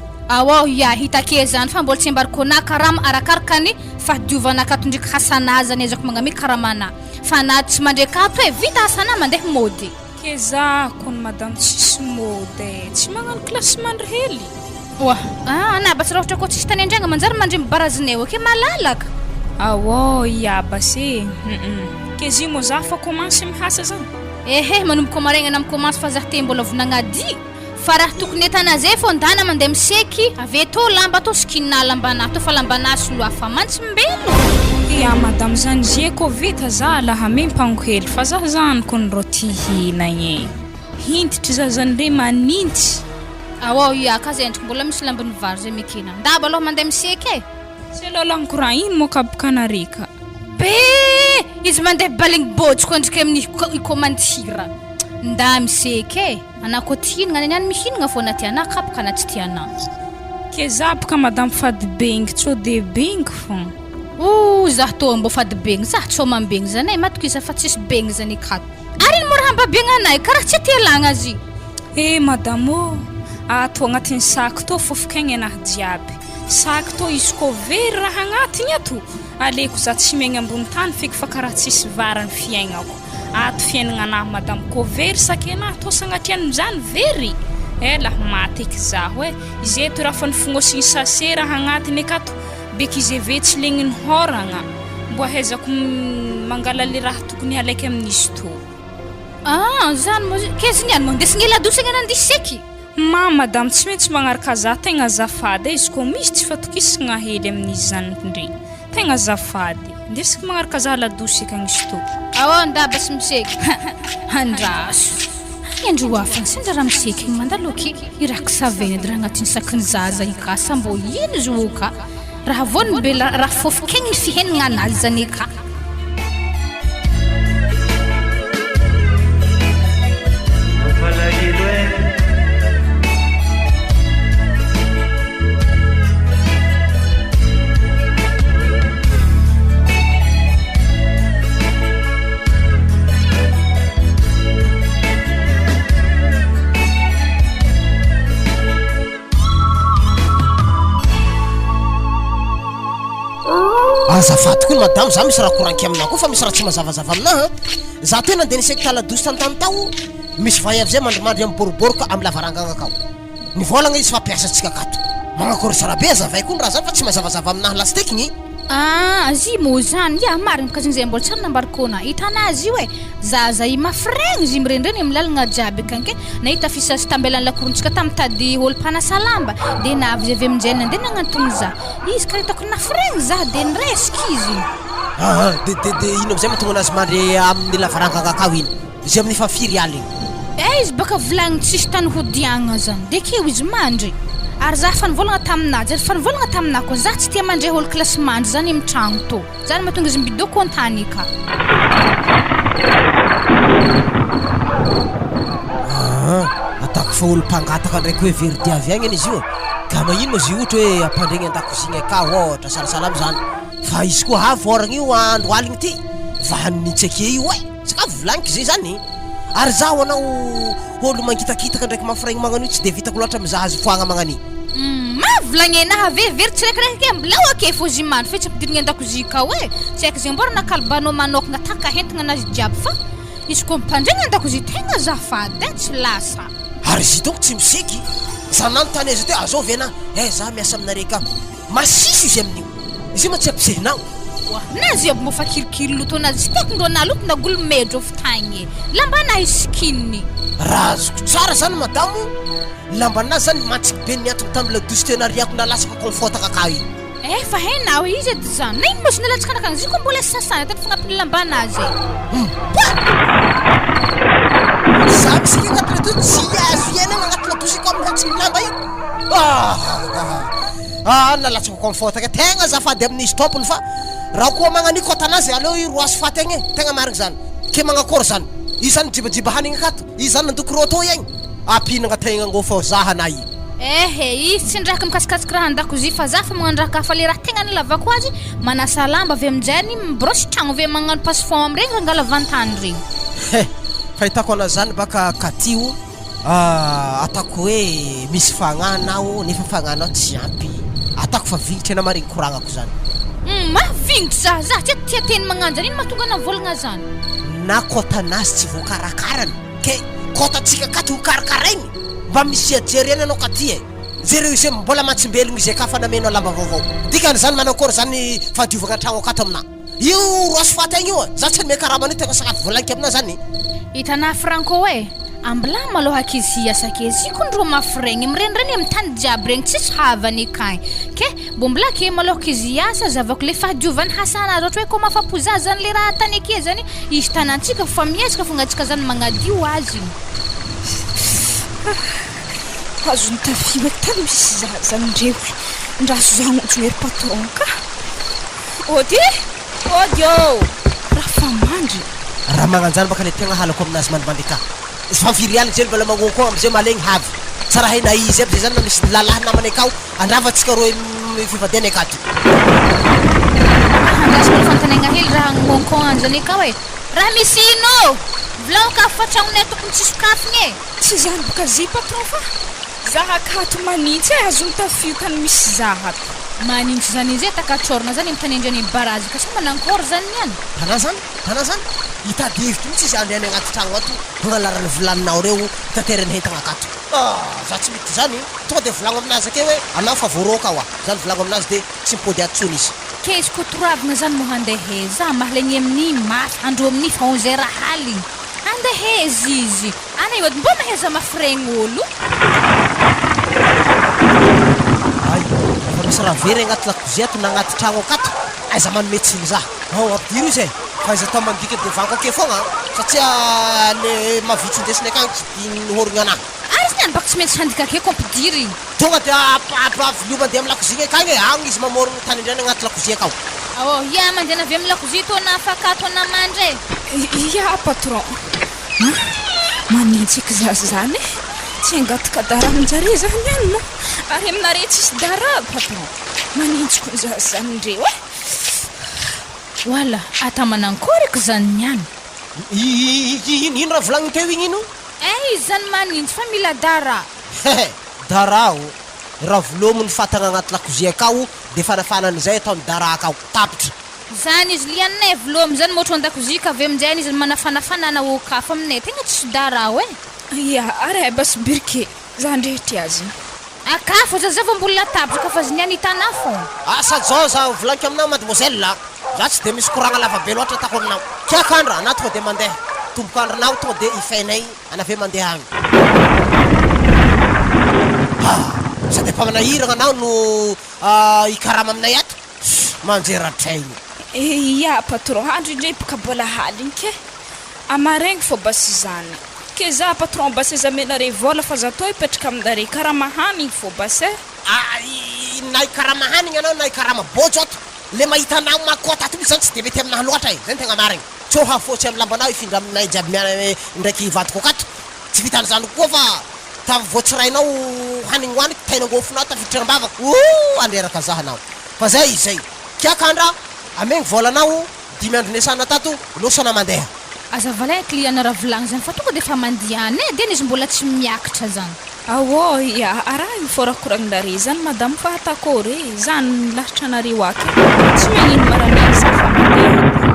ya hitake zany fa mbola tsy embarikona karama arakarakany fahadiovana akato ndraiky hasanaza ny azako magname karamana fa na tsy mandrekato vita hasana mandeha mody ke za kony madame tsisy mody tsy magnano klasy mandry hely na basa raha ohatra koa tsisy tany andragna manjary mandry mibarazaneo ke malalaka ya basy ke zy mo za fa commence mihasa zany manomboka maraigna na mikomansy fa za te mbola vonagnady fa raha tokony etana zay fô ndana mandeha miseky ave tô lamba tô skinina lambana tô fa lambana soloa fa mantsy mbelo madame zany zie ko vita za laha mempango hely fa za zany kony ro ti hinagny hintitry za zany re maninty ka zay ndriky mbola misy lambany vary zay mekena ndaba aloha mandeha miseky tsy alolanko raha ino mo kabokanareka be izy mandeha baligny botsy koa ndriky amin'ny ikomandira nda miseky anako tihinagna niany mihinagna fô naty ana kapaka na tsy tiana ke za baka madame fady bengy tsô de bengy fô za tô mbo fady bengy za tsô mambengy zany matoko izy fa tsisy bengy zany kato ary ny mora hambabengy anay karaha tsy tialagna azy madame ato agnatin'ny saky tô fofokagny anahy jiaby saky tô izy ko very raha agnatiny ato aleko za tsy megny ambony tany feky fa karaha tsisy varany fiaignako ato fiaignana anahy madame ko very saky anahy tô sagnatiany zany very laha maty eky zaho izy eto raha fa nifognosigny sase raha agnatiny akato beky izy eve tsy legniny hôragna mbo ahezako mangala le raha tokony alaiky amin'izy to zany kezy niany mandesigny eladosagna nandiseky madame tsy maintsy magnaraka za tegna azafady izy ko misy tsy fatokisagna hely amin'izy zany ndre tegna azafady ndesiky magnaraka za ladosy akagnizy to ndaba sy miseky andraso endro afagny sendra raha miseky igny mandaloky iraky saveny edy raha agnatin'ny sakiny zaza ikasa mbo ino izy oka raha vony be raha fofokegny fihenagna anazy zany ka azafady koa madame za misy raha koranky aminao koa fa misy raha tsy mazavazava aminahy za tena andeha niseky taladozy tantany tao misy vay avy zay mandrimandry amin'ny boriborika amin'ny lavarangana akao nivolagna izy fa piasatsika akato magnakory sara be azavay koa ny raha zany fa tsy mazavazava aminahy lastekigny zy mo zany marigny baka zay mbola tsara nambarikona hitana azy io zaza i mafregny izy mirendreny amin'ny lalagna jiaby akanke nahita fisasy tambelan'ny lakorontsika tamitady olo mpanasa lamba de navy zay avy aminjay nandeha nagnantony za izy ka hitako nafregny za de niresika izy de ino amizay mahatonga anazy mandry amin'ny lavarangana akao iny izy amin'ny fafiry aly igny izy baka volagny tsisy tany hodiagna zany de keo izy mandry ary za fa nivolagna taminazy ary fa nivolagna taminako za tsy tia mandray olo klasy mandry zany amin'ny tragno to zany mahatonga izy mbidoko antany ka atako fa olo mpangataka ndraiky hoe veridiavy agny izy io ka magnino moa izy ohatra hoe ampandregny an-dakozigny aka ohatra salasalamy zany fa izy koa havoragna io andro aligny ty vanitsake io tsaka volagniky zay zany ary zaho anao olo mangitakitaka ndraiky mafiraigny magnano io tsy de vitako loatra mizaha azy foagna magnany volagnenaha very tsiraikiraiky mbilao ake fô zy mandry fe tsy ampidirigny an-dakozika tsy aiky zay mbora nakalbanao manokagna taka hentagna anazy jiaby fa izy koa mipandregny an-dakozia tegna azafady tsy lasa ary izy itoko tsy miseky za nanontany azy teo azovy ana za miasa aminareka masisy izy amin'io izy ma tsy ampisehinao nazy aby mofa kirikiri loto anazy sy tiako ndro naloto nagolomedro fitagny lambanahy skinny raha azoko tsara zany madamo lambanazy zany matsiky be niatoko tamila douce tena riako nalasaka confort-taka ka iny fa hainao izy edy zany na iny moa sy nalatsaka anakagny izy koa mbola sasana tany fagnampiny lambanazy zako sika agnatina to tsy azo iainana agnatina douce ko amin'ny tsy milamba iny nalatsaka confort-ka tegna zafady amin'izy tompony fa raha koa magnaniko atanazy aleo i roasy faty agny tegna marigny zany ke magnakory zany izy zany jibajiba hanigny akato izy zany nandoko roto igny apinagna tegna ngô fô zahana iny izy tsy ndraka mikasikasiky raha andakozy fa za fa magnandraka fa le raha tegna nilavako azy manasa lamba avy aminjany mibrosy tragno avy magnano passefond am'iregny rangala vantany regny fahitako anazy zany baka katio atako hoe misy fagnanao nefa fagnanao tsy ampy atako fa vingitry ana marigny koragnako zany mahavingitry za tia teny magnano zany ino mahatonga navolagna zany na kôtanazy tsy voakarakarany ke kôtatsika katy ho karakaraigny mba misy ajery anao katy e jereo izy mbola matsimbelogno izy ka fa namenao lamba vaovao dikany zany manakory zany fahadiovagna tragno akato amina io roasy faty agny io za tsy me karama tegna sagnaty volanky amina zany hitanà franco ambla maloha akizy asak'izy iko ndro mafregny mirenireny amin'ny tany jiaby regny tsisy havany akagny ke bo mbola ke maloha kizy asa zavako le fahadiovany hasanazy ohatra hoe ko mafapoza zany le raha tany ake zany izy tanantsika fa miezaka fognatsika zany magnadio azy azo nitafio hoe tany misy zany ndreo ndraso zagnotso ery patron ka ody raha famandry raha magnanjany baka le tegna halako aminazy mandimandy ka izy fanfirialy zely mbola magnoko amizay malegny havy tsara haina izy aby zay zany na misy lalahy namany akao andravatsika roe fivadiany akato andraso mbola fantanagna hely raha agnonkon zany akao raha misy ino volaoka fa tragnonay tokony tsisy kafigny tsy zany boka zy patron fa zaha akato manintsy azo nitafio tany misy zahato manintsy zany izy takatsorona zany amin'ny tany andriany barazy ka sa manankory zany niany tana zany hitady hevitry mitsy izy andriany agnaty tragno ato manalarany volaninao reo taterany hentagna akato za tsy mety zany tonga de volagno aminazy ake hoe anao fa voaroka oa zany volagno aminazy de tsy mipody atsony izy ke izy ko toravagna zany mo handehe za mahalegny amin'ny mafy andro amin'ny fa 11 haligny andeheza izy ana io mbo maheza mafregny olo misy raha very agnaty lakozy ato na agnaty tragno akato aiza manometsiny za ampidiro izy fa izy atao mandika de vanko ake fogna satria le mavitsy indesiny akagny tsy dihorigna anahy ary zany baka tsy maintsy handika ake kompidiry igny tonga de avilo mandeha amin'ny lakozigny akagny agny izy mamorogno tany indrany agnaty lakozy akao ia mandeha navy amin'ny lakozy to na afakato na mandre ia patron manintsy eky za zany tsy angataka dara aminjare zany any mo ary aminare tsisy dara patron manintsy ko za zany ndreo wala ata manankory eky zany niany ino raha volagniny teo igny ino izy zany manintsy fa mila dara darao raha volomony fatagna agnaty lakozy akao de fanafanan'izay ataony dara akao tapitra zany izy lianay volomy zany motra andakozy ka avy aminjany izy manafanafanana okafa aminay tegna tsisy darao ia ary basy birke za ndrehitry azy akafo za va mbola tapitra ka fa zy niany hitanà fô asa zao za volaniko aminao mademoiselle za tsy de misy koragna lavabe loatra atako aminao kiakandra anao tonga de mandeha tombokandronao tonga de ifainay anave mandeha agny sady efa manahiragna anao no ikarama aminay ato manjeratraigny ia patron andro indray boka bola haligny ke amaregny fô basy zany ke za patron basy zamenare vola fa za to ipetraka amindare karama hanigny fô basy na ikarama hanigny anao na ikarama bojo ato le mahita anao makota ato misy zany tsy de mety aminahy loatra zany tegna marigny tsô hafotsy amin'ny lambanao ifindra aminay jiaby miana ndraiky vadiko akato tsy vitan'izany koa fa tavoatsirainao hanigny hoaniky tainangofonao tafiditranambavako andreraka zahanao fa zay izay kiakandra amegny volanao 5 andro nesana tato losana mandeha azavalay client raha volagny zany fa tonga de fa mandiany de izy mbola tsy miakatra zany ia araha miforakoragnindare zany madame fa atakory zany lahatra anareo aky tsy magnino maramiasa fa mandeha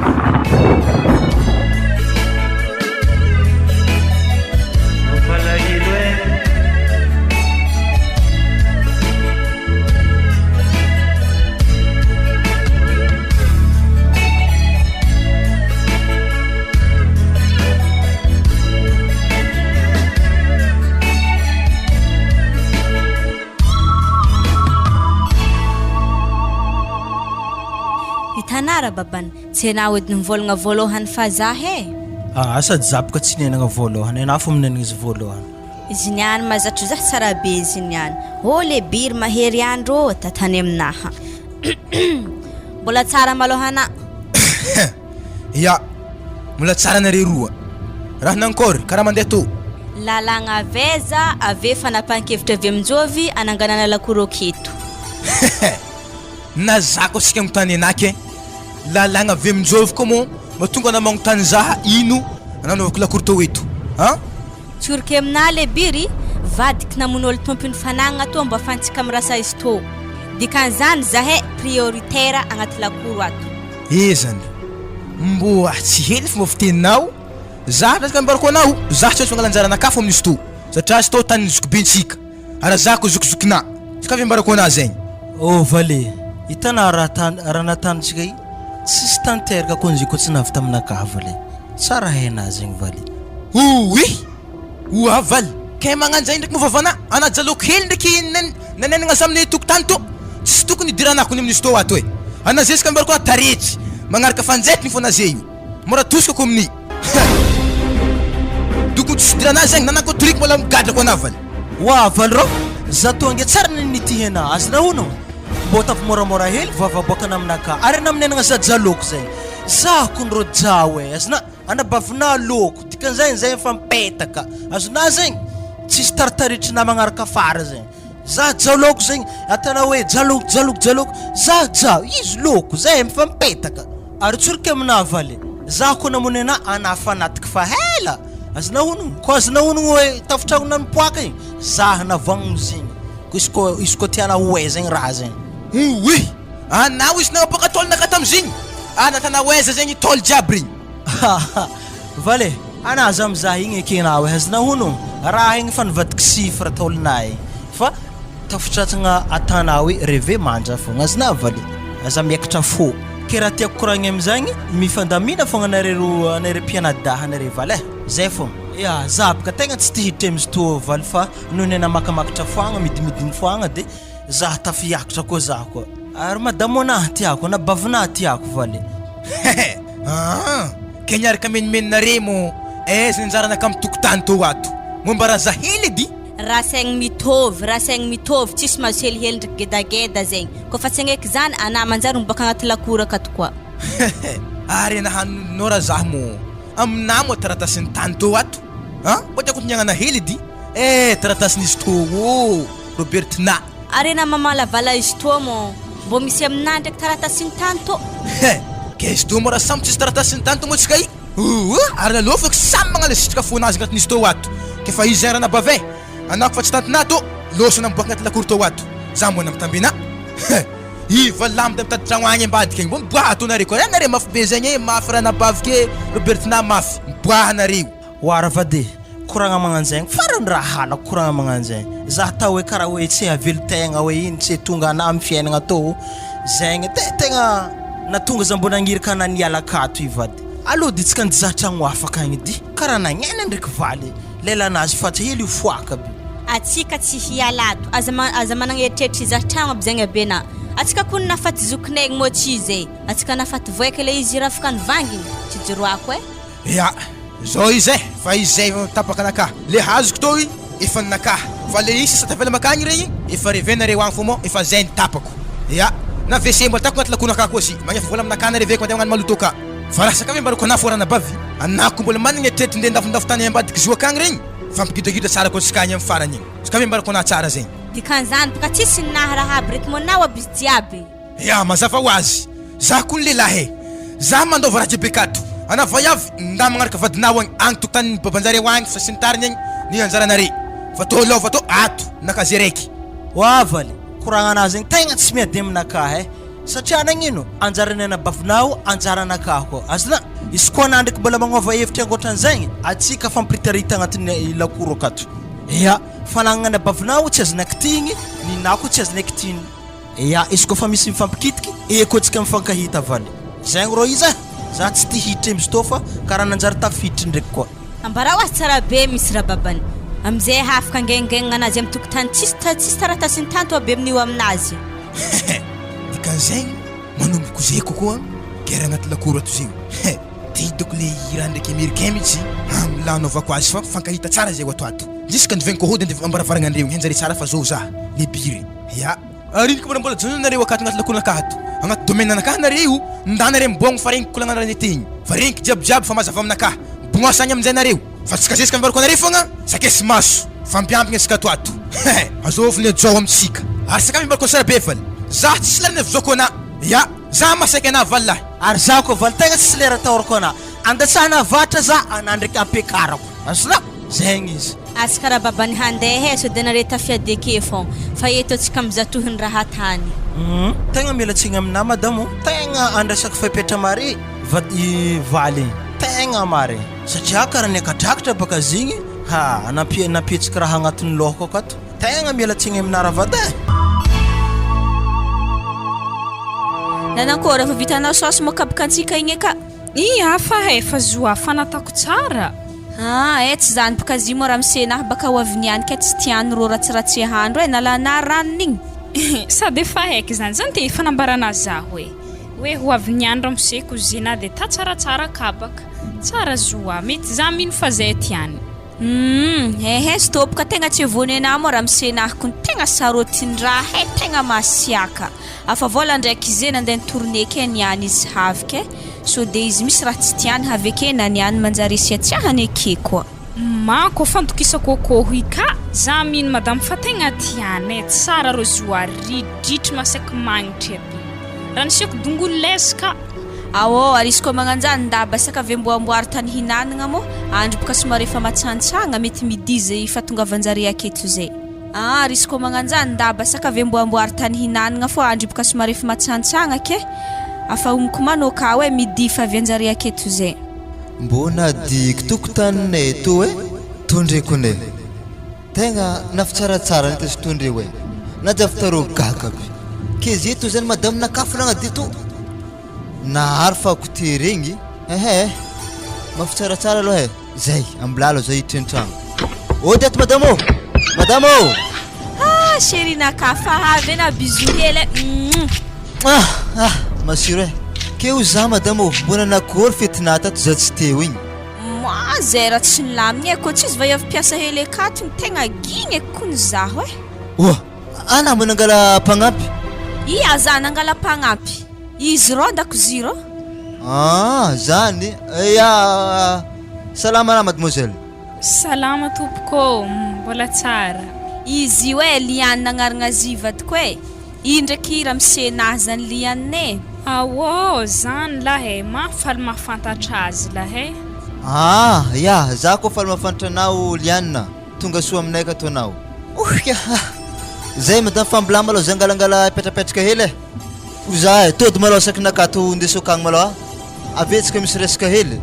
tsara babany tsy anao edy nivolagna voalohany fa za he asa jaboka tsy nenagna voalohany anao fo minenagna izy voalohany izy niany mazatro za tsara be izy niany le biry mahery andro tatany aminaha mbola tsara malohana ya mbola tsara nare roa raha nankôry karaha mandeha to lalagna aveza ave fanapahan-kevitra avy aminjovy ananganana lakoro aketo na zako asika mitany anaky lalagna avy aminjovy koa mo matonga ana magnotany zaha ino ananovako lakoro to eto tsorika amina le biry vadiky namon'olo tompony fanagna to mba afantsika mirasa izy to dikan'izany zahe prioritaire agnaty lakoro ato zany mbo tsy hely fomba fiteninao za rasika mbarako anao za tsy ohatsy mangalanjara anakafo amin'izy to satria izy to tany zokobentsika ara zako zokizokina tsika avy mbarako anao zegny vale hitana raha natanitsika i tsisy tanteraka konziko tsy navy taminakaha vale tsara haina zegny vale valy kay magnano zay ndraiky mivavana anajaloko hely ndraiky nanenagna za aminay tokotany to tsisy tokony idiranako ny amin'izy to ato ana zay sika mbarako taretsy magnaraka fanjaitiny fo anazy io mora tosikako amin'ny tokony tsisy idirana zegny nanako triky mbola migadrako ana valy valy rô za tonga tsara nanity hena azy nahono mbo tafy moramora hely vavaboakana aminaka ary naminenagna za jaloko zegny za kondro jawe azna anabavina loko dikan'izay zay mifampetaka azona zegny tsisy taritaritry na magnaraka fara zegny za jaloko zegny atana hoe jaloko za izy loko zay mifampetaka ary tsorika amina valy za koa namonena anafanatiky fa hela azona honogno ko azona honogno hoe tafitragnona mipoaka igny za navagno zegny izy ko tiana hoe zegny raha zegny anao izy nagnapoka tolonaka tamizigny anatana hoeza zegny tôly jiaby regny vale anazy amizah igny ekenao azona hono raha igny fa nivadiky sifra tôlinay fa tafitratsagna atana hoe reve manja fogna azona vale aza miakatra fo ke raha tiako koragny amizagny mifandamina fogna anare mpianadaha anare valy zay fogna zabaka tegna tsy tihitry amizy to valy fa nonena makamakatra foagna midimidiny foagna de za tafiakatra koa za koa ary madamo anahy tiako nabavinahy tiako valy ke niaraka menimeninare mo zay anjaranaka amin'ny tokotany to ato momba raha za hely edy raha saigny mitovy tsisy mahazo helihely ndraiky gedageda zegny koa fa tsy agneky zany ana manjary miboaka agnaty lakoro akato koa ary anahanonao raha zaho mo amina mo taratasin'ny tany to ato mbo tiako tiniagnana hely edy taratasin'izy to Robertina ary na mamalavala izy to mo mbo misy amina ndraiky taratasiny tany to ke izy to mo raha samy tsisy taratasiny tany to mo tsika i ary lalofako samy magnalasitraka fonazy agnatin'izy to ato ke fa izy arana bave anako fa tsy tantina to losona miboaka agnaty lakoro to ato za mbona mitambina ivalamda mitady tragno agny ambadika igny mbo miboaha to nareo koa nare mafy be zegny mafy raha nabavy ke Robertina mafy miboaha nareo oara vade koragna magnano zegny farany raha halako koragna magnano zegny za tao hoe karaha hoe tsy havelo-tegna hoe iny tsy tonga ana amin'ny fiainagna to zegny tegna natonga za mbona agniraka naniala akato ivady aloha di tsika nizatragno afaka agny dy karaha nagnena ndraiky valy lelanazy fa tsy hely foaka be atsika tsy hialato aza managneritreritry zatragno aby zegny abena atsika koa nafaty zokinegny mo tsy izy atsika nafaty voeka le izy rafaka nivanginy tsy jiroako zao izy fa izy zay tapaka anaka le hazoko to efa ninaka fa le isa satavela makagny regny efa revenareo agny fo mo efa zay nitapako na WC mbola tako agnaty lakoro naka koa si magnefa vola aminaka nareveko mandeha magnano maloto ka fa raha sakavy mbarako anafo arana bavy anako mbola managneritreritry nde ndafondafo tany ambadiky zoaka agny regny fa mpigidragidra tsara koa tsika agny amin'ny farany igny sakavy mbarako ana tsara zegny dikan'izany baka tsisy ninahy raha aby reky monao aby izy jiaby mazava ho azy za koa ny lehilahy za mandova raha jiaby akato ana vaiavy nda magnaraka vadinao agny tokotany babanjare agny fa sy nitariny agny ny anjaranare fa to lova to ato nakazy raiky valy koragna anazy zegny tegna tsy miady aminakahy satria nagnino anjarany anabavinao anjaranakahy koa azona izy koa anah ndraiky mbola magnova hevitry ankoatran'zegny atsika fampitarita agnatin'ny lakoro akato fanagnana anabavinao tsy azo nakitiny ninako tsy azo nakitiny izy koa fa misy mifampikitiky koa tsika mifankahita valy zegny ro izy za tsy tihitry amizy to fa karaha nanjary tafiditry ndraiky koa ambara ho azy tsara be misy rababany amizay hafaka angengenagna anazy amin'ny tokotany tsisy taratasiny tanto aby amin'io aminazy dikan'zegny manomboko zay kokoa guerre agnaty lakoro ato zegny tidiko le raha ndraiky américain mihitsy milanaovako azy fa fankahita tsara zay ato ato jusque nivainiko hody ndefa ambaravaragnandreo henjare tsara fa zao za le biry ya ariniko mbola jonanareo akaty agnaty lakoro nakato agnaty domaine anakahy nareo ndanareo mbogno fa regniko lagnanarany tegny fa regniko jiabijiaby fa mazava aminakahy bognoasagny aminjay nareo fa tsika zesika mibarako anareo fogna sakesy maso fampiampigna asika ato ato azovy le jao amitsika ary saka mibarako sara be faly za tsy larina vizoko ana ya za masaiky ana valahy ary za ko valy tegna tsy lera taorako ana andatsahana vatra za ana ndraiky ampiakarako azona zegny izy asika raha babany handeha so de nare tafiadeke fon fa eto atsika mizatohiny raha tany tegna mialatsigny amina madamo tegna andraisako faipetra mare valy tegna mare satria karaha niakadrakatra baka zigny napietsika raha agnatin'ny lohako akato tegna mialatsigny amina raha vady nanakôry efa vitanao saosy mokabaka antsika igny aka Ia fa efa zoa fanatako tsara tsy zany baka zy mo raha misenahy baka ho avy niany ka tsy tiany ro ratsiratsy handro nalana ranony igny sady efa haiky zany te fanambarana zaho hoe ho avy niany raha miseko zena de ta tsaratsara kabaka tsara zoa mety za mino fa zay tiany stop ka tegna tsy evony ana mo raha misenahy ko tegna sarotin-draha tegna masiaka afa vola ndraiky izy nandeha nitourné ke niany izy havike so de izy misy raha tsy tiany haveke na niany manjary siatsiahany ake koa mako fantokisako akoho ika za mino madame fa tegna tiany tsara ro zoa ridritry masaky magnitry aby raha niseko dongolo lesika ary izy koa magnanjany ndaba saka ave mboamboary tany hinanagna mo andro boka somary efa matsantsagna mety midizy fahatongavanjare aketo zay ary izy koa magnanjany ndaba saka ave mboamboary tany hinanagna fô andro boka somary efa matsantsagna ke afa ogniko manao ka hoe midi fa avy anjare aketo zay mbona diky tokotaninay to hoe tondreko ne tegna nafitsaratsara ny tasy tondre hoe na javitaro gagaby ke zeto zany madame nakafilagna dito nahary fa kote regny mafitsaratsara aloha zay ambilalo zay hitrentragno ody ato madame ô chéri nakafa avy na bisou hely masiro ke o za madame ô mbona nakory fetinata ato za tsy teo igny zay raha tsy nilaminy koa tsy izy va avy piasa hely akato tegna gigny kony zaho ana mbo nangala mpagnampy za nangala mpagnampy izy ro andakozy ro zany salama na mademoiselle salama tompoko mbola tsara izy hoe liany nagnaragna zivadiko hoe i ndraiky raha misenahy zany lianne zany lahy mafaly mahafantatra azy lahy za koa faly mahafantatra anao lianina tonga soa aminay ka ataonao zay madame fambilamy malao zay angalangala petrapetraka hely za tody malao saky nakato ndesokagny malao avetsika misy resaka hely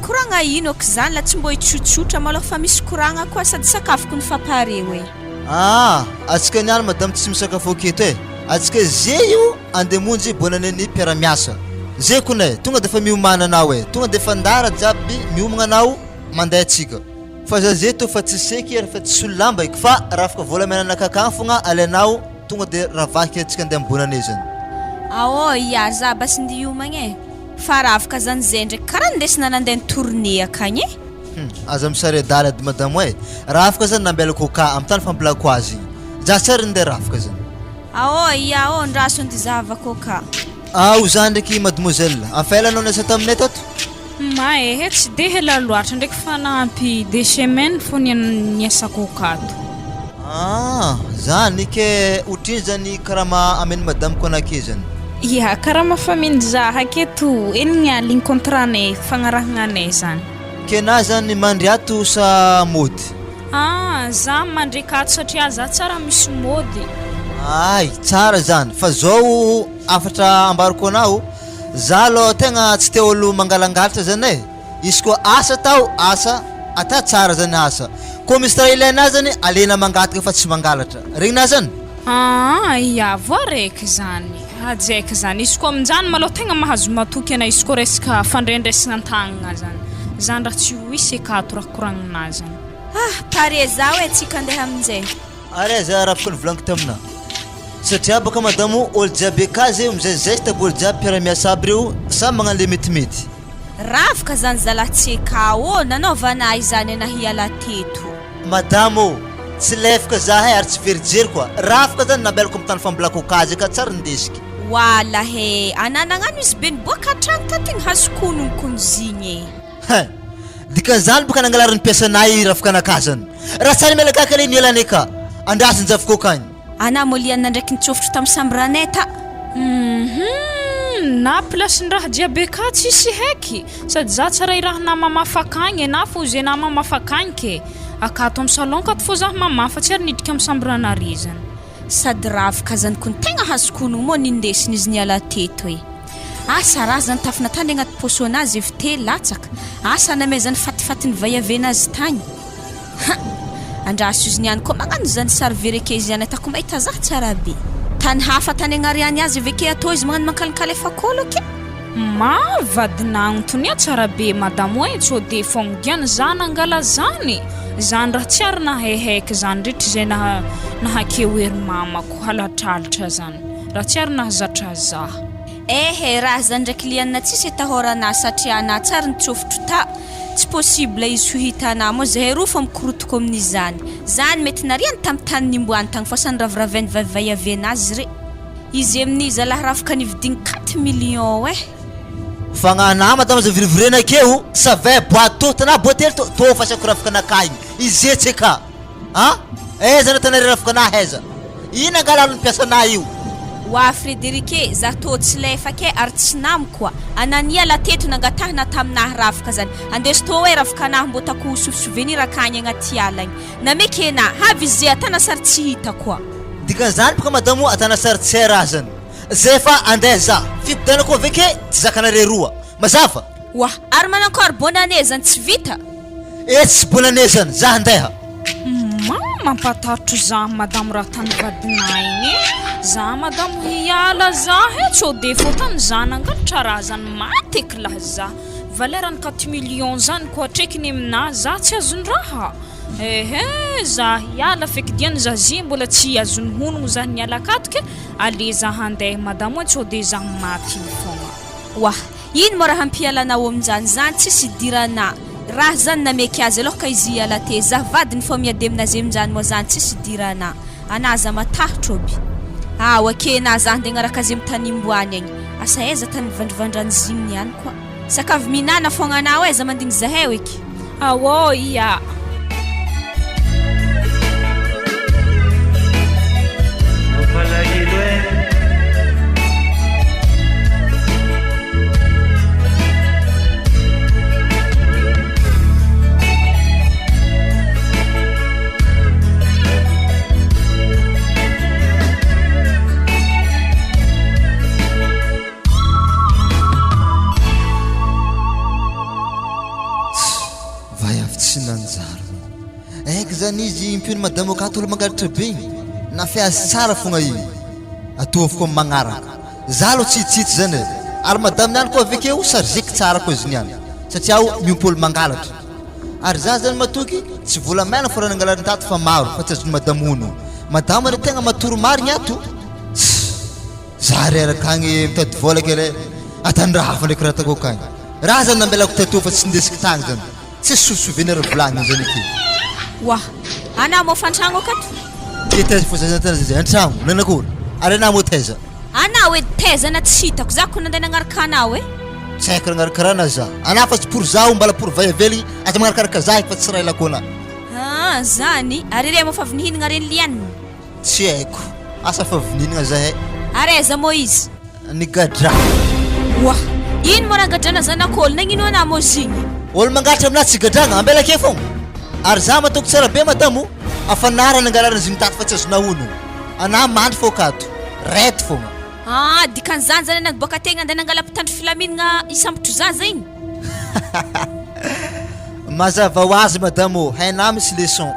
koragna ino ak zany la tsy mbo hitsotsotra malao fa misy koragna koa sady sakafoko nifampare atsika niany madame tsy misakafo aketo atsika zay io andemonjy bonaneny mpiara-miasa zay konay tonga defa miomana anao tonga defa ndara jiaby miomagna anao manday atsika fa za zay to fa tsy seky fa tsy sololamba iky fa raha afaka vola menanakakagny fogna alanao tonga de raha vaky atsika andeha ambonane zany za basy ndi iomagny fa raha afaka zany zay ndraiky karaha ndesina nandeha nitourné akagny aza misary adaly ady madame raha afaka zany nambelako ka amy tany fampilako azy igny za tsary ndeha raha afaka zany ndraso andizahavako ka o za ndraiky mademoiselle afaelanao niasa taminay tato tsy de hela loatra ndraiky fa nampy de semaine fo niasako kato zany ke otriny zany karaha ameny madame ko anake zany karaha mafaminy zaha aketo enigna ligny contratnay fagnarahagnanay zany ke na zany mandry ato sa mody za mandry akato satria za tsara misy mody tsara zany fa zao afatra ambarako anao za lo tegna tsy te olo mangalangalatra zany izy koa asa tao asa ata tsara zany asa koa misy tara ilaina zany alena mangataka fa tsy mangalatra regnina zany voaraiky zany ajaiky zany izy koa aminjany malao tegna mahazo matoky ana izy koa resaka fandrendrasagna an-tagnana zany raha tsy hoisy akato raha koragnina zany pare za tsika andeha aminjay za raha afaka nivolaniko tamina satria baka madamo olo jiaby akazy mizaizaizy tabolo jiaby mpiaramiasa aby reo samy magnano le metimety ravaka zany zalatseka ô nanaovana izany anahiala teto madamo tsy lefaka zahay ary tsy verijery koa rafaka zany nabelako amin'ny tany fambolako akazy ka tsara ndesiky wala he ananagnano izy be niboaka atrano tatigny hazokononkonzigny dikan'izany boka nangalarany mpiasanay rafaka anakazany raha tsara miala kaka le nielany aka andrasiny zavoko akany ana moliana ndraiky nitsofotro tamin'ny sambraneta na plasin-draha jiaby ka tsisy haiky sady za tsara iraha na mamafakagny na fo zay na mamafakagny ke akato amin'ny salon ka fo zaho mamafa tsy ary nidika amin'ny sambranarizany sady ravaka zany ko ny tegna hazokonogno moa nindesiny izy niala teto e asa raha zany tafina tany agnaty poso anazy efa te latsaka asa namay zany fatifaty ny vaiavena azy tany andraso izy niany koa magnano zany sary verekezy iany atako mahita zah tsara be tany hafa tany agnariany azy aveke atao izy magnano mankalikaly efakolo ake mavadinagno tonia tsara be madamo hoe tsy de fognogiany za nangala zany zany raha tsy ary nahaihaiky zany rehetra zay nahakeo ery mamako halatralitra zany raha tsy ary nahazatra zah ehe raha zany ndraiky lianina tsisy etahorana satria na tsara nitsofotro ta tsy possible izy ho hitanao moa zahay roa fa mikorotoko amin'izany zany mety nariany tamin'ny tany nimboany tagny fa sany raviraveny vavaiavena azy re izy amin'izy laha rafaka nividigny 4 millions e fagnana madamo za virivirena akeo savay boato tana botely to fasako rafaka anakagny izy tsy ka eza na tanare rafaka anahaiza ina angalalony mpiasanay io wa Frederike za to tsy lefake ary tsy nam koa anania la teto nangatahana taminah rafaka zany andeso to hoe rafaka anah mbo tako souvenir akagny agnaty alagny na mekena havy zay atana sary tsy hita koa dikan'izany baka madamo atana sary tsy raha zany zay fa andeha za fipidana koa veke tsy zakanare roa mazafa wa ary manankôry bonane zany tsy vita tsy bonane zany za andeha mampatarotro za madamo raha tany vadinay za madamo hiala za tsy de fotany za nangalatra raha zany mateky laha za valerany 4 millions zany koa trekiny amina za tsy azony raha za hiala fekidiany za zy mbola tsy azony honogno za niala akatoke ale za handeha madamo tsy de za maty fogna wa ino mo raha hampialanao amin'izany zany tsisy dirana raha zany nameky azy alohaka izy hiala te za vadiny fo miady aminazy amin'izany moa zany tsisy dirana anaza matahotro oby wakena za andeha agnaraka azy amin'ny tany imboany agny asa aiza tany vandrivandrany zimny ihany koa sakavy minana fogna anao aiza mandigny zahay eky awô ia zany izy impiony madamo akato olo mangalatra be igny na fiazy tsara fogna igny atovako amin'ny magnaraka za aloha tsitsitsy zany ary madamo niany koa avekeo sarzeky tsara koa izy niany satria miompy olo mangalatra ary za zany matoky tsy volamena fo raha nangalariny tato fa maro fa tsy azony madamo ono madamo any tegna matoro marigny ato za reraka agny mitady vola kele atany raha hafa ndraiky raha tako akagny raha zany nambelako tato fa tsy ndesiky tagny zany tsy souvenir volagny zany aky wa ana mo fantragno akato teza fo zay antragno nanakory ary ana mo teza ana hoe teza na tsy hitako za ko nandeha nagnaraka anao tsy haiko nagnarakarana za ana fa tsy pour za mbala pour vaiavely aza magnarakaraka za fa tsy raha ilakona zany ary re mo fa vinihinagna reny lianina tsy haiko asa fa vininagna zahay ary aiza mo izy ny gadra wa ino mo raha gadrana zanak'olo nagnino ana mo zigny olo mangatra aminazy tsy gadragna ambela ake fogna ary za matoko tsara be madamo afanarana angalarana zigny tato fa tsy azona ono ana mandry fo akato rety fogna dikan'izany zany nagboaka tegna andeha nangala mpitandro filaminagna isambotro zaza igny mazava ho azy madamo haina misy leçon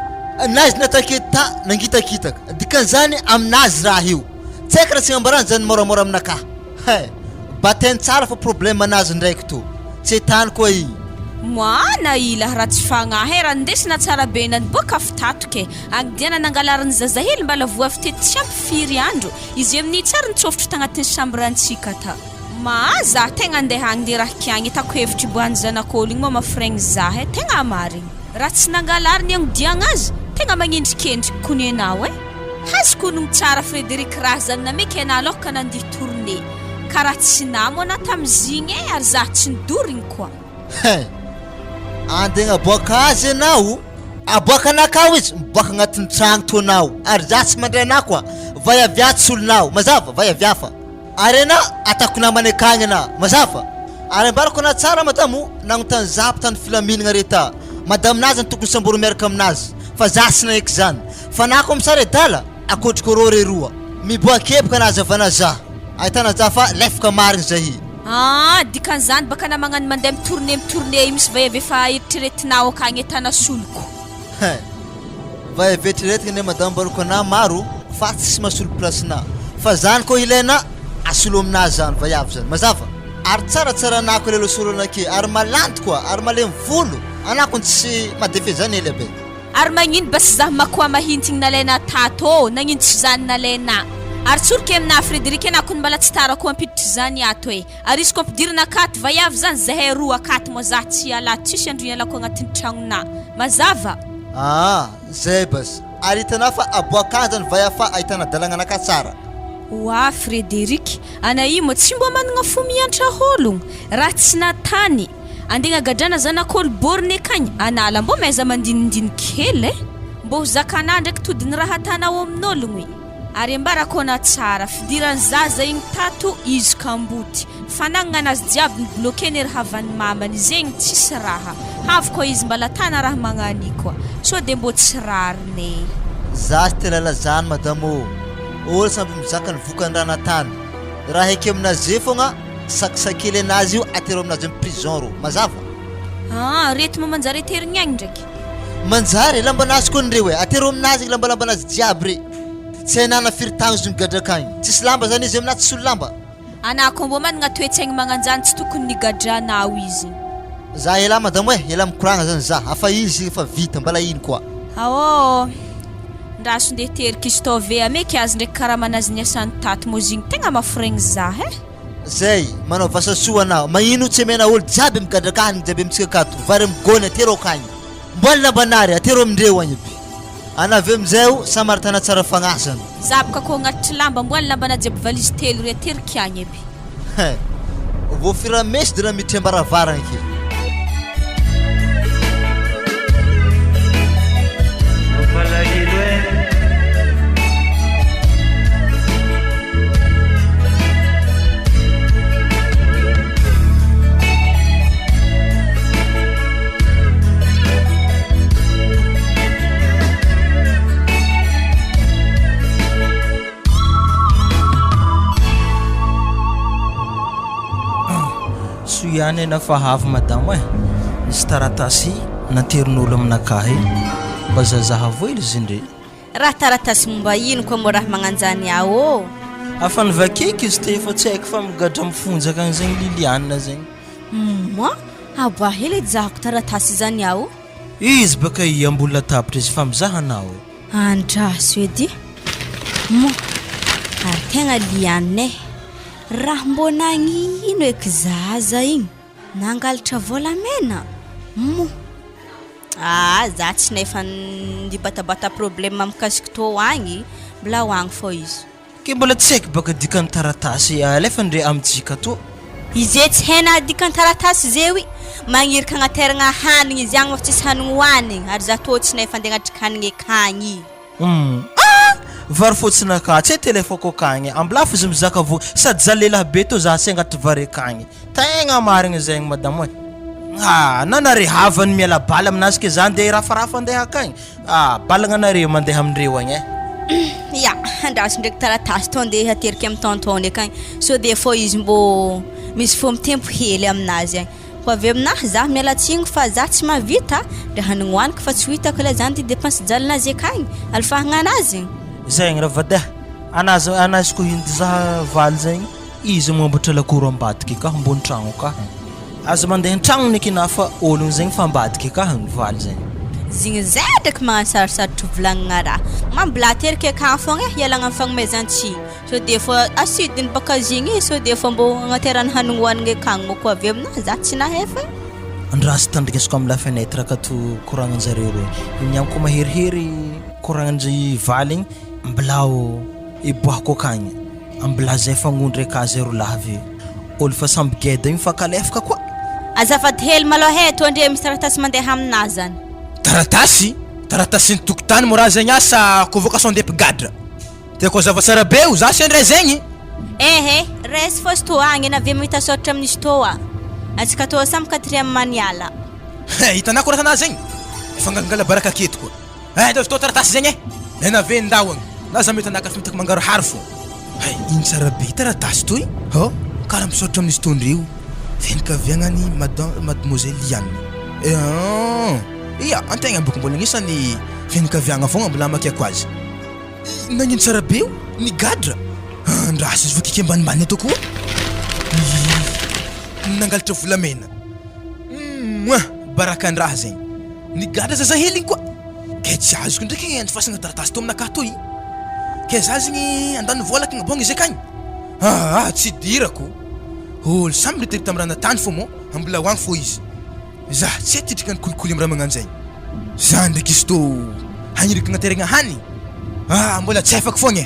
nazy nataketa nangitakitaka dikan'izany aminazy raha io tsy haiko raha tsy ambarany zany moramora aminakahy batainy tsara fa problème anazy ndraiky to tsy tany koa igny moana ila raha tsy fagnahy raha ndesina tsara be nany boka fitatoke agnidiana nangalariny zazahely mbala voavy tety tsy ampy firy andro izy amin'ny tsara nitsofotro tagnatin'ny chambrantsika ta za tegna andeha agny de raha kiagny tako hevitry boany zanak'olo igny moa mafiraigny zahe tegna marigny raha tsy nangalariny agnidiagna azy tegna magnendrikendriky kony anao hazoko nogny tsara Frédéric raha zany nameky ana alohaka nandihy tournée karaha tsy namo ana tamizigny ary za tsy nidorigny koa andegna aboaka azy anao aboaka anakao izy miboaka agnatin'ny tragno to anao ary za tsy mandray anao koa vayaviatsy olonao mazava vayaviafa ary ana atako namany akagny ana mazava ary ambarako ana tsara madamo nagnotany zapo tany filaminagna reta madamo nazy ny tokony samboro miaraka aminazy fa za sy naeky zany fa nako amsara edala akotriko rô roa miboakebaka anazy avana za ahitana za fa lefaka marigny zahy dikan'izany baka na magnano mandeha mitournée misy vayavy efa eritreretinao akagny etana soloko vayavy eritreretigny ne madamo baroko ana maro fa tsy masolo plasena fa zany koa ilaina asolo aminazy zany vayavy zany mazava ary tsaratsara anako lelo solo anake ary malanty koa ary malemy volo anako tsy madefe zany ely abe ary magnino basy zaho makoa mahintigny nalaina tato nagnino tsy zany nalaina ary tsoroky amina Frédéric anako ny mbala tsy tarako ampiditry zany ato ary izy ko ampidirana akaty vayavy zany zahay roa akaty moa za tsy alato tsisy andro ialako agnatin'ny tragnona mazava zay basy ary hitana fa aboaka azy zany vayafa ahitana dalagna anaka tsara oa Frédéric ana io moa tsy mbo managna fo miantra hologno raha tsy natany andegna gadrana zanak'olo borny akagny anala mbo maiza mandinindiny kely mbo zakana ndraiky todiny raha atanao amin'ologno ary ambarako na tsara fidirany zaza igny tato izy kamboty fanagnana anazy jiaby ny bloqueny raha havan'ny mamany zegny tsisy raha havy koa izy mbala tana raha magnani koa so de mbo tsy rariny za sy telala zany madamo olo samby mizaka ny vokan-drana tany raha eky aminazy fogna sakisakely anazy io atero aminazy amin'ny prison ro mazava rety moa manjary aterigny agny ndraiky manjary lambanazy koa nireo atero aminazy lambalambanazy jiaby re tsy hainana firy-tagno izy migadrakagny tsisy lamba zany izy aminazy tsy solo lamba anako mbo managna toetsaigny magnanjany tsy tokony nigadranao izy za ela madamo ela mikoragna zany za afa izy efa vita mbala ino koa ndaso ndeha teriky izy tove ameky azy ndraiky karaha manazy niasany tato moa zigny tegna mafiraigny za zay manao vasasoa anao maino tsy mena olo jiaby migadrakahiny jiaby amitsika akato vary migony atero akagny mboly lambanary atero amindreo agny aby anavy amizay samary tana tsara fagnahy zany zabaka koa agnatitry lamba mboly lambana jiaby valizy telo re ateriky agny aby vo firamesy de raha miditra ambaravaragna ke soiany na fahavy madamo izy taratasy naterin'olo aminakahy mba zazaha voely izy ndre raha taratasy momba ino koa moa raha magnanjany ao afa nivakeky izy te fa tsy haiko fa migadra mifonjaka agny zegny Liliane zegny moa aboa hely edy zahako taratasy zany ao izy baka iambola tapitra izy fa mizahanao andraso edy mo ary tegna Liane raha mbo nagnino eky zaza igny nangalatra volamena mo za tsy nefa ndibatabata problème mikasiky to agny mbola hoagny fo izy ke mbola tsy haiko baka dikany taratasy alefa ndre amitsika to izy tsy haina dikany taratasy zeo magnirika agnateragna hanigny izy agny fa tsisy hanigny hoanigny ary za to tsy nefa andeha agnatrik hanigny akagny vary fotsiny aka tsy telefoko akagny ambilafo izy mizaka vo sady za lehilahy be to za sy agnaty vary akagny tegna marigny zegny madamo nanare havany miala bala aminazy ke za andeha rafarafa andeha akagny balagna anare mandeha amindreo agny ya andraso ndraiky taratasy to andeha ateriky amin'ny tontony akagny so de fo izy mbo misy fo mitempo hely aminazy agny fa avy aminahy za miala tsigny fa za tsy mavita de hanigny hoaniky fa tsy hitako la zany ty dépense jalanazy akagny alifahagna anazy zegny raha vada anazy ko hindi za valy zegny izy mambotra lakoro ambadiky ka ambony tragno ka aza mandeha an-tragno ny kina fa ologno zegny fa ambadika ka ny valy zegny zigny zay ndraiky magnano sarosarotry volagnina raha mambola terika akany fogna ialagna amin'ny fagnomezan-tsi so des fois asidiny baka zigny so des fois mbo agnaterany hanigny hohanigny akagny mo koa avy aminazy za tsy nahefa andraha sy tandrignasiko amin'ny la fenêtre akato koragnanjareo reo igny amiko maherihery koragnandry valy igny mbilao iboahako akagny ambila zay fagnondry aka zero lavy olo fa samby geda igny fa kalefaka koa azafady hely maloha he tondre misy taratasy mandeha aminazy zany taratasy ny tokotany mo raha zegny asa convocation de pigadra tiako zava tsara be o za sendray zegny ehe resy fô sto agny na avy mahita soratra amin'ny stoa atsika tô samy 4e maniala hitanao koa raha zegny fangalangala baraka aketo koa da fotoa taratasy zegny ena ve ndawagny na za mety anaka mitako mangaro hary fô iny tsara be taratasy toy karaha misoratra amin'ny stondreo fianakaviagnany mademoiselle Liane iya antegna boky mbola agnisan'ny fianakaviagna fogna mbola amakiako azy nagnino tsara be ny gadra andraso izy vokiky ambanimbany atao koa nangalatra volamena baraka andraha zegny ny gadra zaza hely igny koa ke tsy azoko ndraiky andifasagna taratasy to aminakahy toy ke za zegny andany volaka agnabogna izy akagny tsy dirako olo samy retirita amin'ny ranatany fô mo ambola hoagny fô izy za tsy titrika ny kolikoly amin'ny raha magnano zegny za ndraiky izy tô hanirika agnateragna hany mbola tsy afaka fogna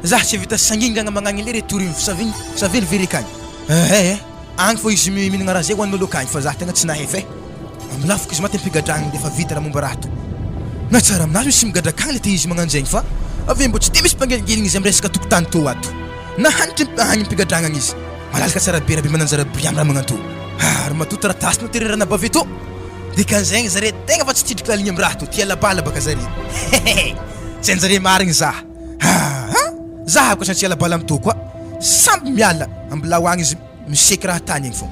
za tsy vita sangingana magnagny le retory savely very akagny agny fô izy mihinagna raha zay hoan'olo akagny fa za tegna tsy nahefa amilafoko izy maty ampigadragny defa vita raha momba raha to na tsara aminazy misy migadrakagny le te izy magnano zegny fa avy mbo tsy de misy mpangelingelina izy am'resaka tokotany to ato na hanitry agny ampigadragnana izy malalaka tsara be rabe mananjara be amin'ny raha magnano to ary matoa taratasy no tererana bavy to dikan'zegny zare tegna fa tsy tidrika aligny amin'ny raha to tia labala baka zare tsy anjare marigny za baka sa tsy alabala amin'ny to koa samby miala ambola hoagny izy miseky raha tany igny fô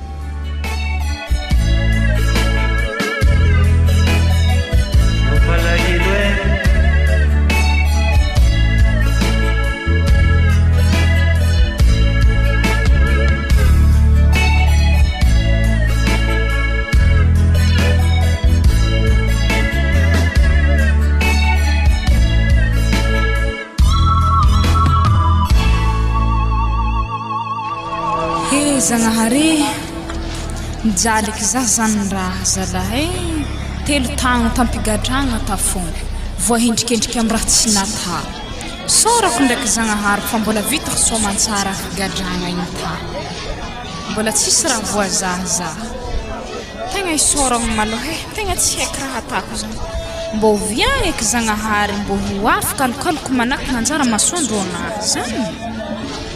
Zagnahary mijaliky za zany raha zalahy telo tagno tampigadragna tafogna voahindrikendriky amin'ny raha tsy nata sorako ndraiky zagnahary fa mbola vitako soamantsara figadragna igny ta mbola tsisy raha voazaza tegna isoragna maloha tegna tsy haiko raha atako zany mbo viagny eky zagnahary mbo ho afaka alokaloko manaky nanjara masoandro anazy zany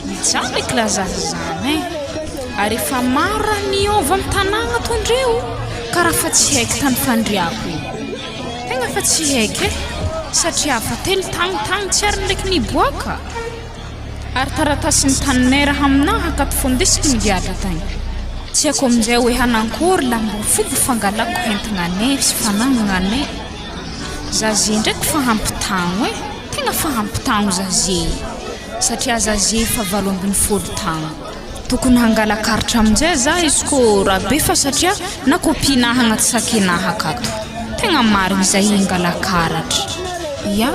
mijaliky lazazy zany ary efa maro niova amin'ny tanàgna tondreo karaha fa tsy haiko tany fandriako tegna fa tsy haiko satria fa telo tagny tsy ary ndraiky niboaka ary taratasy ny taninay raha aminahy akato fondesiky nigiadra tagny tsy haiko amin'izay hoe hanankory la mbo fomba fangalako hentananay sy fanagnanay zazie ndraiky fahampitagno tegna fahampitagno zazie satria zazie fa 7 tagno tokony hangalakaritra amin'izay za izy ko raha be fa satria na kopinahy agnaty sakinahy akato tegna marigny izay hingalakaratra ya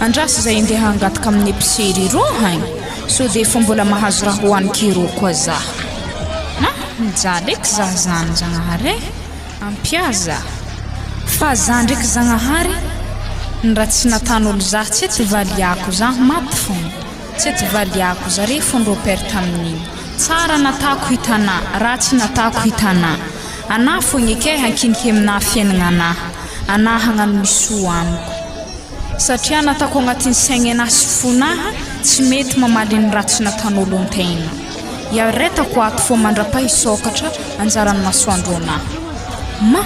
andrasy izay andeha hangataka amin'ny épicerie ro haigny so dia efa mbola mahazo raha hohanikiro koa za mijaly eky za zany zagnahary ampiaza fa za ndraiky zagnahary ny raha tsy natan'olo za tsy ety valiako za maty fogna tsy ety valiako zare fondro père tamin'igny tsara natako hitanà raha tsy natako hitanà anà fogna eky hankiniky aminà fiainagna anà anà hagnano misoa amiko satria natako agnatin'ny saigny anà sy fonaha tsy mety mamaly ny raha tsy natan'olo an-tegna iaretako ato fô mandrapa hisokatra anjarany masoandro anà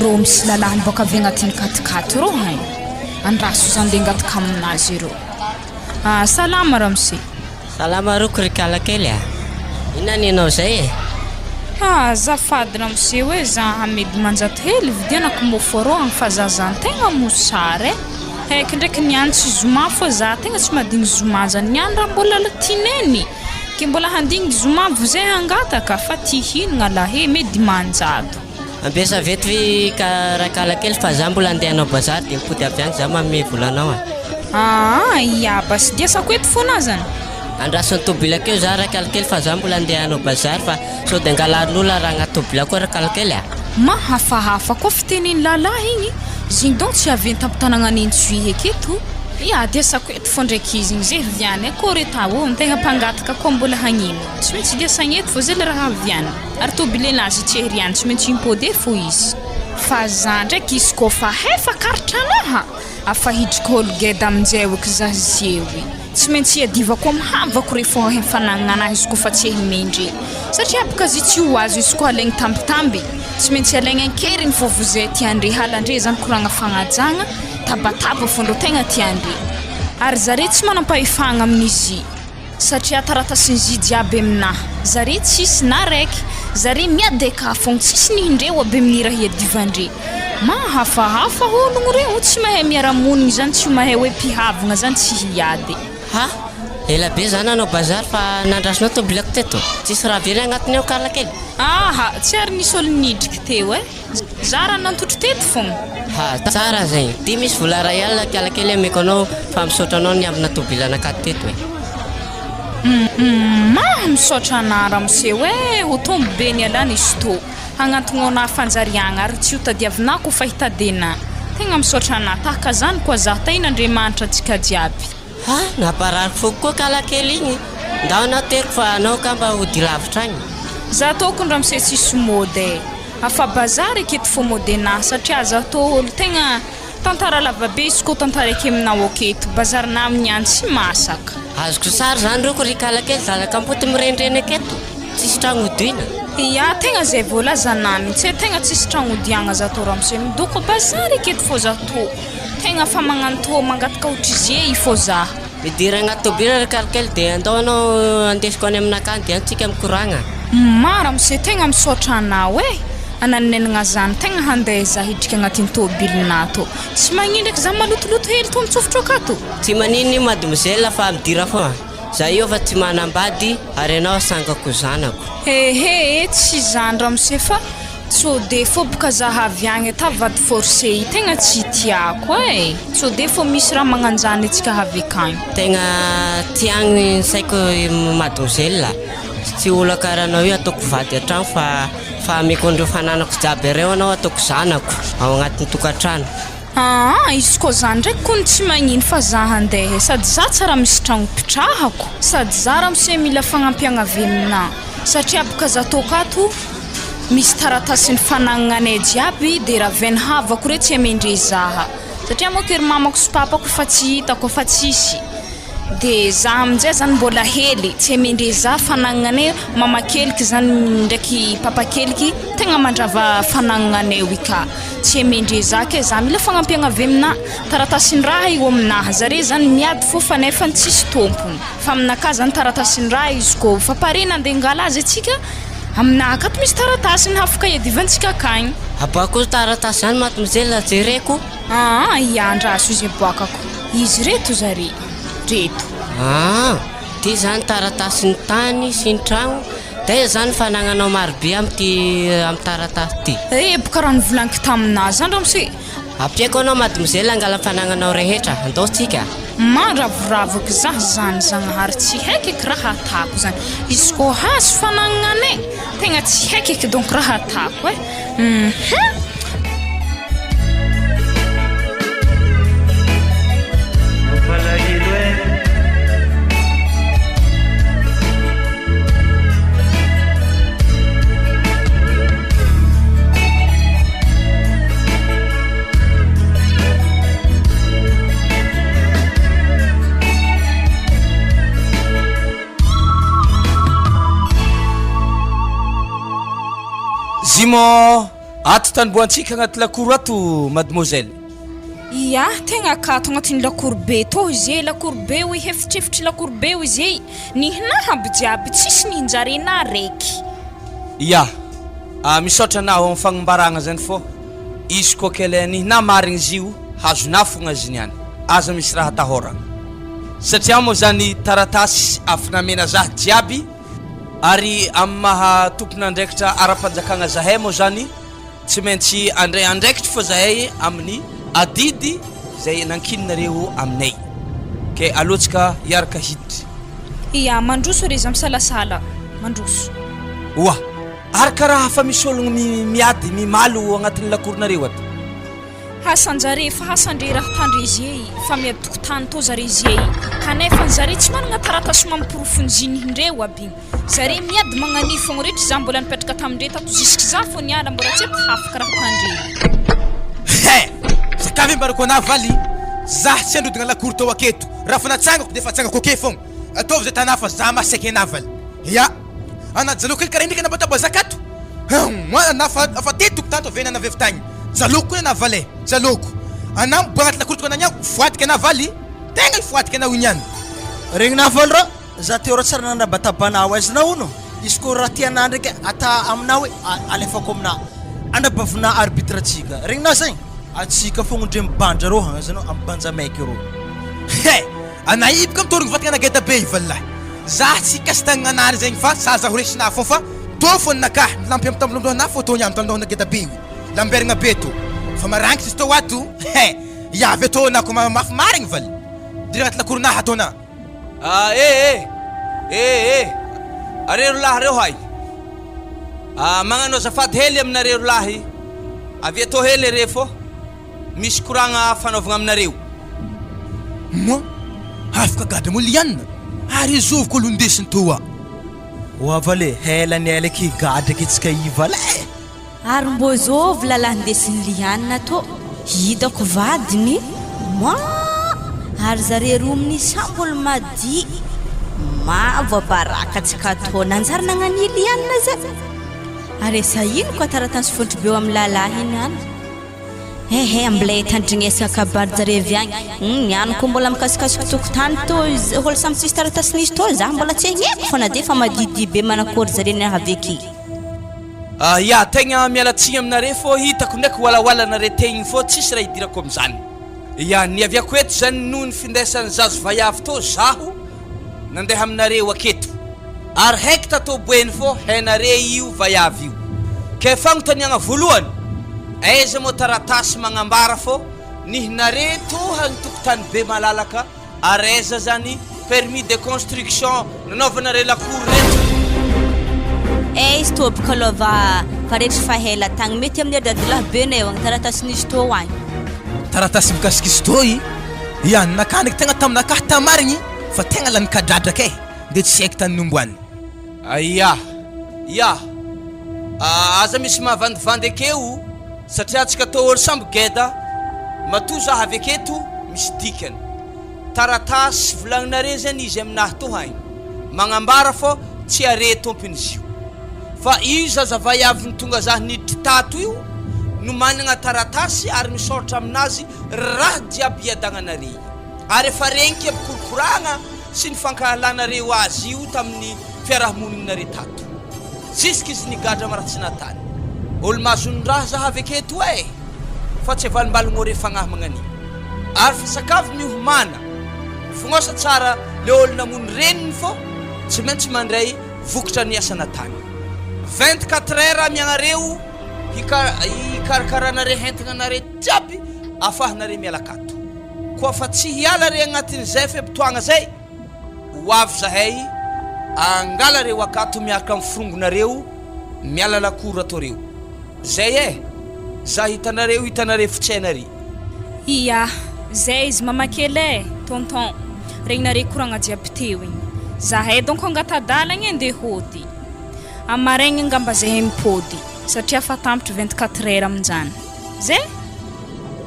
rô misy lalahany boka avy agnatin'ny katikaty rô haigny andraso zany de angataka aminazy rô salama ramsi salama rukrikala kely ina ninao zay zafady ramsi hoe za hamedy manjato hely vidianako mofo rô agny fa za zany tegna mosary haiky ndraiky niany tsy zoma fô za tegna tsy madigny zoma zany niany raha mbola latineny ke mbola handigny zomavo zay hangataka fa ty hinagna lahe medy manjado Ampiasa vety karakala kely fa za mbola andeha hanao bazary dia mipody avy agny za manome volanao ia bas dia sako eto foana zany andrasany tobila keo za rakala kely fa za mbola andeha hanao bazary fa sao dia angalan'olona raha agnaty tobila koa rakala kely mahafahafa koa fiteniny lalahy igny zigny donc tsy avy tampon-tanagna nentsy eketo ia dia sako eto fo ndraiky izy igny zay viany koa reta ny tegna mpangataka koa mbola hagnino tsy maintsy dia sagneto fo zay le raha viany ary tobile anazy tsy heriany tsy maintsy impôder fo izy fa za ndraiky izy koa fa hefa karitranaha afa hidrika olo geda aminjay oeky za zewy tsy maintsy iadivako mihavako rehefa hefanagnana anahy izy koa fa tsy hemendry satria baka zy tsy ho azo izy koa alaigny tambitamby tsy maintsy alaigny ankeriny fô vozay tiandre halandre zany koragna fagnajagna tabataba fondro tegna tiandre ary zare tsy manampahefagna amin'izy satria taratasin'izy jiaby aminahy zare tsisy na raiky zare miadeka fogna tsisy nihindreo aby amin'ny raha iadivandre mahafahafa ologno reo tsy mahay miara-monigny zany tsy mahay hoe mpihavagna zany tsy hiady ela be zany anao bazary fa nandrasinao tobilako teto tsisy raha very agnatiny ao kala kely tsy ary nisy olo nidriky teo za raha nantotro teto fogna tsara zegny ty misy vola ray alina kala kely ameko anao fa misaotra anao ny ambina tobila anakaty teto misaotra anara miseho ho tombo be ny alana izy to hagnantognona fanjariagna ary tsy ho tadiavina ko fahitadena tegna misaotra anahy tahaka zany koa za tain'Andriamanitra antsika jiaby naparary foko koa kala kely igny ndao anao teriko fa anao ka mba hody lavitra agny za tokony raha misy tsisy mody afa bazary aketo fo modena satria za to olo tegna tantara lavabe izy koa tantara ake aminao aketo bazarina amin'ny any tsy masaka azoko sary zany reo ko ry kala kely zalaka mpoty mirendreny aketo tsisy tragno hodiana ia tegna zay voalazanany tsy tegna tsisy tragno hodiagna za to raha misy midoko bazary aketo fô za to tegna fa magnano to mangataka ohatrizay fô za midira agnaty tobila ry kala kely dia andao anao andesiko any aminakany dia antsika mikoragna mara misy tegna misaotra anao ananenagna zany tegna handeha za hidrika agnatin'ny tobilinato tsy magnindreky za malotoloto hely to mitsofotra akato tsy manino mademoiselle fa midira foa za io fa tsy manambady ary anao sangako zanako tsy zany raha misy fa so de fô boka za havy agny tavady forcé tegna tsy tiako so de fô misy raha magnanjany antsika havy akagny tegna tiagny saiko mademoiselle tsy olo karanao io ataoko vady atragno fa ameko andreo fananako jiaby reo anao ataoko zanako ao agnatin'ny tokantrano izy koa zany ndraiky kony tsy magnino fa za handeha sady za tsara misy tragno pitrahako sady za raha misy mila fagnampiagna avy aminahy satria boka za tokato misy taratasin'ny fanagnanay jiaby dia raha veny havako re tsy amendre zaha satria moa kery mamako sy papako fa tsy hitako fa tsisy dia za aminjay zany mbola hely tsy amendre za fanagnanay mamakeliky zany ndraiky papakeliky tegna mandrava fanagnanay ika tsy amendre za ke za mila fagnampiagna avy aminahy taratasin'ny raha io aminahy zare zany miady fo fa nefa tsisy tompony fa aminaka zany taratasin'ny raha izy ko fa parena andeha ngala azy atsika aminah akato misy taratasy ny afaka iadivantsika akagny abako taratasy zany mademoiselle jereko andraso izy aboakako izy reto zare reto ty zany taratasy ny tany sy ny tragno dia zany fanagnanao marobe amin'ny taratasy ty boka raha nivolaniko taminazy zany raha misy apiako anao mademoiselle angala fanagnanao rehetra andaotsika maravoravako za zany zagnahary tsy haikaiky raha atako zany izy ko hazo fanagnanay tegna tsy haikaiky donc raha atako zimo ato tanimboantsika agnaty lakoro ato mademoiselle ia tegna akato agnatin'ny lakorobe to izy lakorobe hoe hefitrefitry lakorobe izy nihinahaby jiaby tsisy nihinjarena raiky ia misaotra anao amin'ny fagnambaragna zany fô izy koa kely nihina marigny izy io hazona fogna izy niany aza misy raha tahoragna satria moa zany taratasy afinamena zah jiaby ary amin'ny maha tompon'andraikitra ara-panjakagna zahay moa zany tsy maintsy andray andraikitra fa zahay amin'ny adidy zay nankininareo aminay ke alohatsika hiaraka hiditra. Ia, mandroso reza misalasala mandroso. Oa, ary karaha hafa misy ologno miady mimalo agnatin'ny lakoronareo ato. Hasanjare fa hasandre raha tandre zey fa miady tokotany to zare zey kanefa zare tsy manana taratasy mampirofonjiny indreo aby zare miady magnani fogna rehetra za mbola nipetraka tamindre tato jusque za fo niala mbola tsy hafaka raha tandre. Sakavy mbarako ana valy zah tsy androdigna lakoro tao aketo raha fa natsangako de fa atsangako ake fogna ataovy zay tana fa za masaiky ana valy. Ya anaty zaloko kely karaha indrika nabataba zakato afa tetoko tato avena navevy tagny zaloko koa ana valy zaloko ana mibagnaty lakoro toko anany foatika ana valy tegna foatika ana oniany regny navaly ra za teo ra tsara nandrabatabanao aizanao no izy ko raha tianao ndraiky ata aminao hoe alefako amina andrabavina arbitre atsika regny na zay atsika fogna ndre mibandra rô hagnazanao amin'ny banja maiky rô. Ana ibika mitorogny vatagna nageda be ivallahy za tsy kasitagnana anary zegny fa saza ho resina fô fa to fô naka lampy amin'ny tambolomdohana fô tony amin'ny tambolomdohana geda be lamberigna be to fa marangitry to ato yavy atô nako mafy marigny valy diragnaty lakorona atôna. Are rolahy reo hay magnano azafady hely aminareo rolahy avy atô hely re fô misy koragna fanaovagna aminareo. Moi afaka gadra mo lianina ary zoviko olo ndesiny toa oa valy helany elaky gadra kitsika iva le ary mbo zovy lalahy ndesiny lianina to hitako vadiny ma ary zare roa amin'ny sampolo madi mavoabaraka atsika to nanjary nagnani lianina zay ary esa ino koa taratasy fontry beo amin'ny lalahy iny any ambilay tandrignesaka kabary zare avy agny niany ko mbola mikasikasiko tokotany to olo samy tsisy taratasy nisy to za mbola tsy hagneko fa na de fa madidi be manakory zare ny avy aky. Ya tegna mialatsigny aminare fô hitako ndraiky walawala-nare tegny fô tsisy raha hidirako am'zany. Ya ny aviako eto zany noho ny findesan'ny zazo vaiavy to zaho nandeha aminareo aketo ary haiky tato boeny fô hainare io vaiavy io ke fagnontaniagna voalohany aiza moa taratasy magnambara fô nihinare to hagnitokotany be malalaka ary aiza zany permis de construction nanaovanare lakoro reto. Izy to baka lova faretra fahela tagny mety amin'ny dadalahy benay agny taratasy nisy to agny taratasy mikasikisy toy ya nakaniky tegna taminakahy tamarigny fa tegna lanikadradraka de tsy haiko tany nomboany. Ya aza misy mahavandivandy akeo satria atsika to olo samby geda matoa za avy aketo misy dikany taratasy volagninare zany izy aminahy to haigny magnambara fô tsy are tompon'izy io fa io zazavay avy ny tonga zah niditry tato io no managna taratasy ary misoratra aminazy raha jiaby iadagnanare ary efa regniky aby korokoragna sy ny fankahalanareo azy io tamin'ny fiarahamoninare tato jusque izy nigadra maratsy natany olo mahazony raha zah avy aketo fa tsy avalimbalogno fagnahy magnani ary fa sakafo mihomana fognosa tsara le olo namony reniny fô tsy maintsy mandray vokatra ny asa natany 24 heures miagnareo hikarakaranare hentagnanare jiaby afahanare mialakato koa fa tsy hialare agnatin'izay fepitoagna zay hoavy zahay angalareo akato miaraka amin'ny firongonareo miala lakoro atoreo zay za hitanare fitsainare. Iya zay izy mamakely tonton regnare koragna jiaby teo igny zahay donc angatadalagna ande hody amaregny ngamba zahay mipody satria fa tampitry 24 heures aminjany zay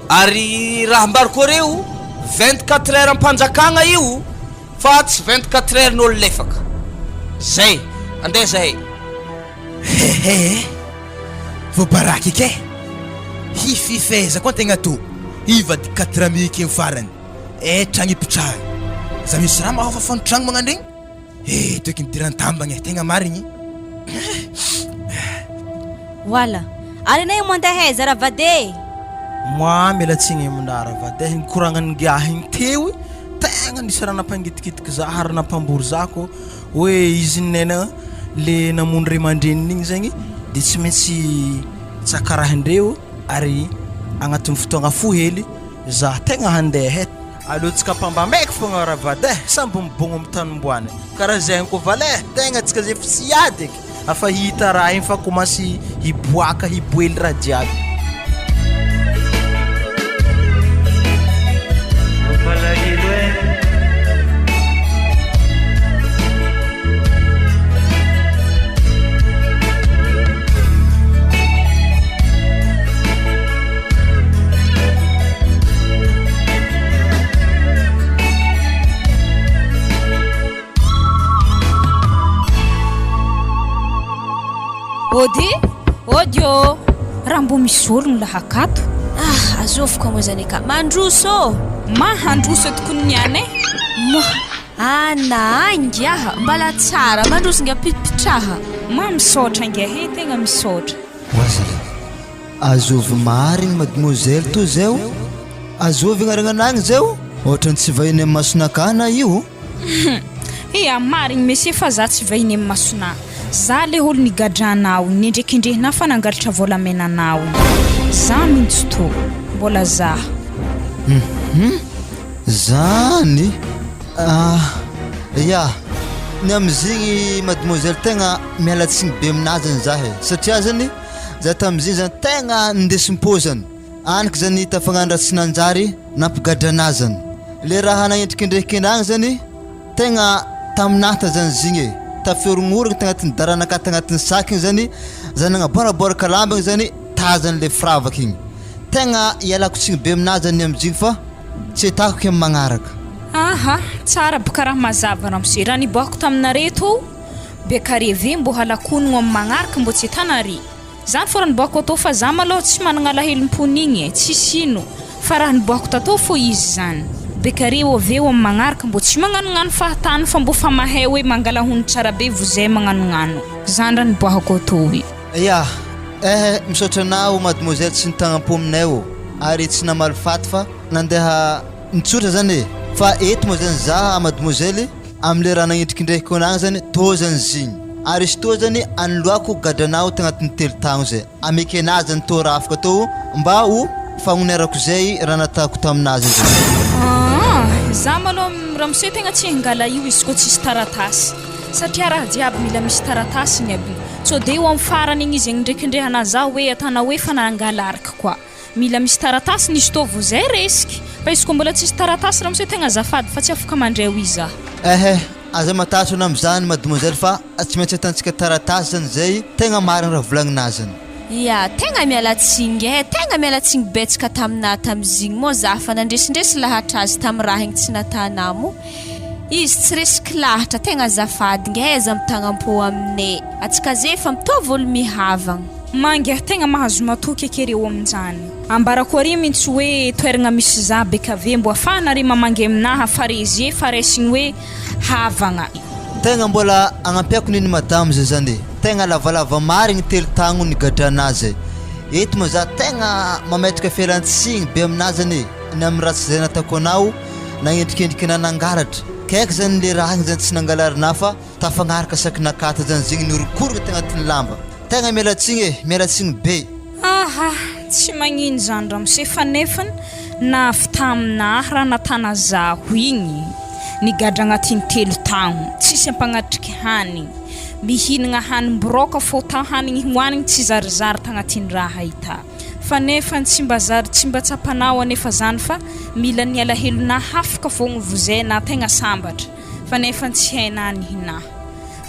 ary raha ambariko reo 24 heures ampanjakagna io fa tsy 24 heures n'olo lefaka zay andeha zahay. Voabaraky ike hififeza koa tegna to iva 4 miky farany tragno ipitraha za misy raha mahafa fanotragno magnandregny toeky nidirantambagna tegna marigny. Wala ary nay mandeha zara vade moi mialatsigny amina raha vade nikoragna ngiahigny teo tegna nisy raha nampangitikitika za ary nampambory zako hoe izy nena le namono ray aman-dreniny igny zegny dia tsy maintsy tsakarahandreo ary agnatin'ny fotoagna fo hely za tegna handeha alohantsika mpamba maiky fogna ravada samby mibogno amin'ny tanomboany karaha zegny koa vala tegna tsika zay tsy iady eky afa hita raha igny fa komansy hiboaka hiboely raha jiaby ody raha mbo misy ologno lahakato azovoko moa zany ka mandroso mahandroso tokony niany naangiaha mbala tsara mandroso nga pipitraha misaotra nge tegna misaotra wazala azovy marigny mademoiselle to zao azovy agnarananagny zao ohatrany tsy vahiny amin'ny masonakana io marigny monsieur fa za tsy vahiny amin'ny masona za le olo nigadranao nendrekindrehina fa nangalatra volamenanao za mintsy to mbola za zany ya ny amizigny mademoiselle tegna mialatsigny be aminazany zahe satria zany za tamizigny zany tegna ndesim-pozany anaky zany tafagnandra tsy nanjary nampigadranazany le raha nagnendrikindrehikinagny zany tegna taminahta zany zigny tafeorognorogny tagnatin'ny daranaka tagnatin'ny saky igny zany zany nagnaboraboraka lambagny zany tazany le firavaka igny tegna ialako tsigny be aminazy zany amizigny fa tsy atako ke magnaraka tsara boka raha mazava raha monsieur raha niboako taminareto bekareve mbo halakonogno amin'ny magnaraka mbo tsy tanare zany fa raha niboako atao fa za maloha tsy managna alahelo-ponigny tsy sino fa raha niboako tatao fo izy zany bekare aveo amin'ny magnaraka mbo tsy magnanognano fahatany fa mbo fa mahay hoe mangalahony tsara be vozay magnanognano zany raha niboahako atao ya misaotra anao mademoiselle tsy nitagna-po aminay o ary tsy namaly faty fa nandeha nitsotra zany fa eto moa zany za mademoiselle am'le raha nagnendrikindrehiko anagny zany to zany zigny ary izy to zany anoloako gadranao tagnatin'ny telo tagno zay ameky anazy zany to raha afaka atao mba ho fagnonerako zay raha natahako taminazy zany za maloha raha monsieur tegna tsy hangala io izy koa tsisy taratasy satria raha jiaby mila misy taratasy igny aby so de eo amin'ny farany igny izy ndraikindrehana za hoe atana hoe fa nangala araka koa mila misy taratasy nisy to vo zay resiky fa izy koa mbola tsisy taratasy raha monsieur tegna azafady fa tsy afaka mandray ho iza aza matatso ana am'zany mademoiselle fa tsy maintsy atantsika taratasy zany zay tegna marigny raha volagninazany tegna mialatsigny betsaka tamina tamizigny moa za fa nandresindresy lahatra azy tamy raha igny tsy natanamo izy tsy resiky lahatra tegna azafady ngeza mitagna-po aminay atsika zay fa mitovy olo mihavagna mangy tegna mahazo matoky akereo amin'izany ambarako ary mintsy hoe toeragna misy za bekave mbo afahana ary mamangy aminaha farezie faresigny hoe havagna tegna mbola agnapiako niny madame zay zany tegna lavalava marigny telo tagno nigadranazy eto moa za tegna mametraka fialantsiny be aminazy zany ny amin'ny raha tsy zay natako anao nagnendrikendriky nanangaratra kaiky zany le raha igny zany tsy nangalarina fa tafagnaraka saky nakata zany zigny norokorogny tagnatin'ny lamba tegna mialatsigny be tsy magnino zany raha monsieur fa nefany na fitaminah raha natana zaho igny nigadra agnatin'ny telo tagno tsisy ampagnatriky hanigny mihinagna hanim-broka fô ta hanigny hoanigny tsy zarizary tagnatin'ny raha hita fa nefa tsy mba zary tsy mba tsapanao anefa zany fa mila ny alahelo-na hafaka fogna vozay na tegna sambatra fa nefa tsy haina ny hinahy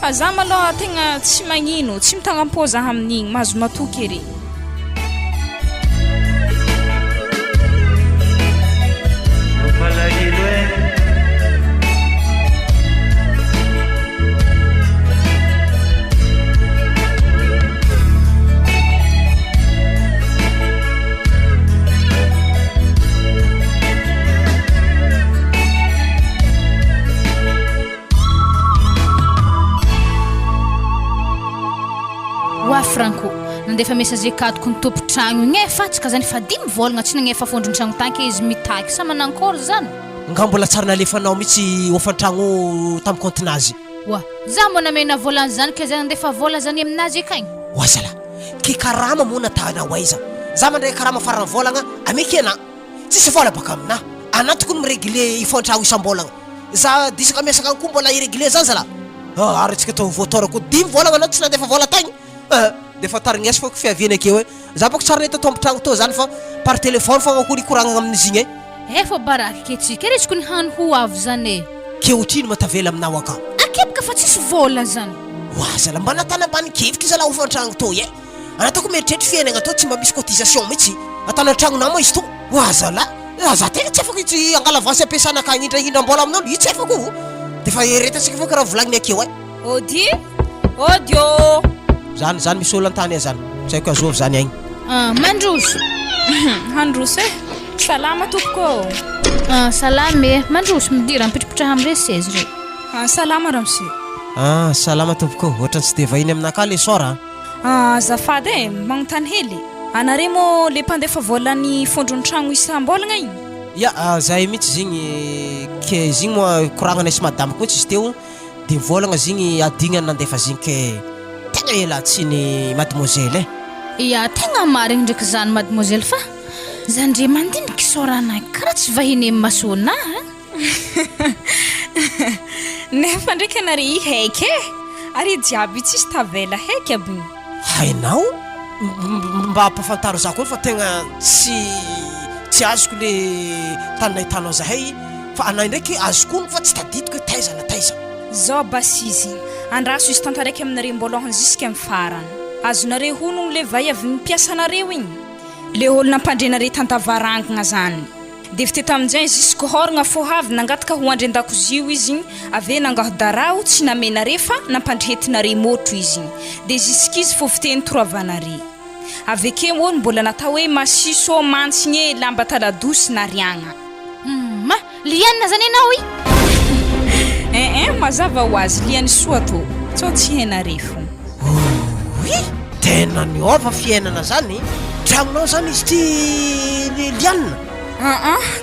fa za maloha tegna tsy magnino tsy mitagna-po zaho amin'igny mahazo matoky ery Franco nandefa message kadoko ny tompotragno igny fatsika zany fa dimy volagna tsy nagnefa fondron-tragno tanky izy mitaky sa manankôry zany nga mbola tsara nalefanao mihitsy ofantragno tamin'ny comptenazy wa za mbo namena volany zany ke zay andefa vola zany aminazy akagny oazala ke karama moa natahana ho aiza za mandray karama farany volagna ameky ana tsisy vola baka amina ana tokony miregle ifantragno isam-bolagna za disaka miasaka any koa mbola iregle zany zala ary tsika atao voatora koa 10 volagna anao tsy nandefa vola tagny defa tarignesy fako fiaviana akeo hoe za bako tsara nahita tombotragno to zany fa par téléphone fogna koa nikoragnana amin'izy igny efa baraky ke tsika re tsykony hany ho avy zany ke otrino matavela aminao aka akepaka fa tsisy vola zany oazala mba natana ambany kevitra zala ofantragno to e anatako mieritreritra fiainagna to tsy mba misy cotisation mihitsy atana tragnonao moa izy to oazala za tegna tsy afaka itsy angala vasy ampiasana akagny indraindram-bola aminao itsy afako defa eretatsika fa karaha volagniny akeo ody odio zany misy olo antany zany tsy haiko azovy zany agny mandroso handroso salama tompoko salame mandroso midira mipitripitraha amire 16 re salama ramse salama tompoko ohatrany tsy de vahiny aminaka le sora azafady magnontany hely anare mo le mpandefa volany fondrony tragno isam-bolagna igny ya zahay mihitsy zigny ke zigny moa koragnana isy madama koa tsy izy teo de volagna zigny adignany nandefa zigny ke tegna elatsiny mademoiselle ya tegna marigny ndraiky zany mademoiselle fa zandre mandiniky sorana karaha tsy vahiny amin'ny masona nefa ndraiky anare i haiky ary jiaby tsisy tavela haiky aby hainao mba ampafantaro za koa fa tegna tsy azoko le tany nahitanao zahay fa anay ndraiky azoko fa tsy tadidiko hoe taiza na taiza zao basizy andraso izy tantaraiky aminare mbolohany jusque amin'ny farany azonare honogno le vai avy mpiasanareo igny le olo nampandrenare tantavarangagna zany de fite tamin'izay jusque horagna fohavy nangataka ho andren-dakozio izy igny ave nangahodarao tsy namenare fa nampandrehetinare motro izy igny de jusque izy fo fiteny toroavanare aveke olo mbola natao hoe masiso mantsigny lamba taladosy nariagna ma lianina zany anao mazava ho azy liany soa to tsao tsy hainare fo tena niova fiainana zany tragnonao zany izy ty lianina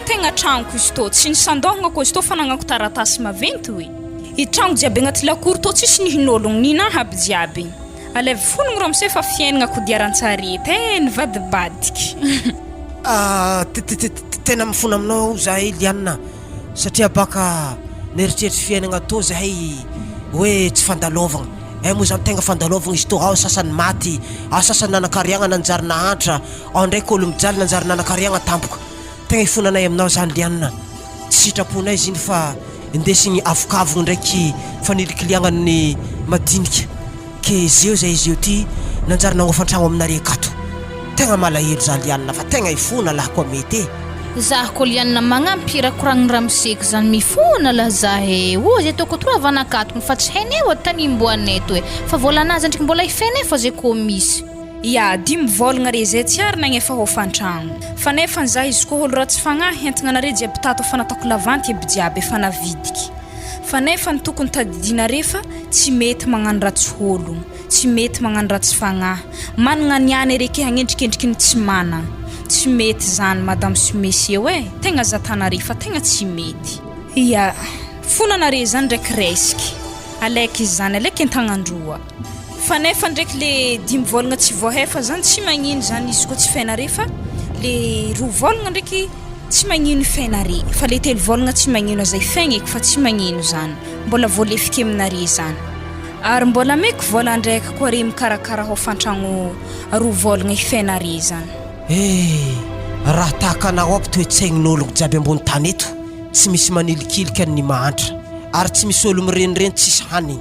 tegna tragnoko izy to tsy nisandohagna koa izy to fa nagnako taratasy maventy hoe i tragno jiaby agnaty lakory to tsisy nihin'ologno nina aby jiaby alevy fonogno ramse fa fiainagna kodiaran-tsarety nivadibadiky tena mifona aminao zahay lianina satria baka neritreritry fiainagna to zahay hoe tsy fandalovagna moa zany tegna fandalovagna izy to ao sasany maty ao sasany nanakariagna nanjary nahantra ao ndraiky olo mijaly nanjary nanakariagna tampoka tegna ifonanay aminao zany lianina tsy sitraponay izy iny fa indesigny avokavogno ndraiky fanilikiliagnany madinika ke zeo zay izy eo ty nanjary nagnofantragno aminare akato tegna malahelo za lianina fa tegna ifona laha koa mety za ko lianina magnampira koragniny ramseky zany mifona la zahe ozy ataoko toravana akatoko fa tsy haineo tanimboanay to fa volanazy ndraiky mbola ifenay fa zay ko misy ya 10 volagna re zay tsy ary nagnefa hofantragno fa nefa za izy ko olo raha tsy fagnahy entagna nare jiaby tato fa nataoko lavanty aby jiaby efa navidiky fa nefa ny tokony tadidinare fa tsy mety magnano ratsy ologno tsy mety magnano ratsy fagnahy managna niany reky hagnendrikendriky ny tsy managna tsy mety zany madame monsieur tegna zatanare fa tegna tsy mety ya fonanare zany ndraiky resiky alaiky izy zany alaiky an-tagnandroa fa nefa ndraiky le 10 volagna tsy voahefa zany tsy magnino zany izy ko tsy fainare fa le 2 volagna ndraiky tsy magnino fainare fa le 3 volagna tsy magnino zay faigneky fa tsy magnino zany mbola voalefiky aminare zany ary mbola meky vola ndraiky koa re mikarakara hofantragno 2 volagna ifainare zany raha tahaka anao aby toetsaign'ologno jiaby ambony tany eto tsy misy manilikilika ny mahantra ary tsy misy olo mirenireny tsisy hanigny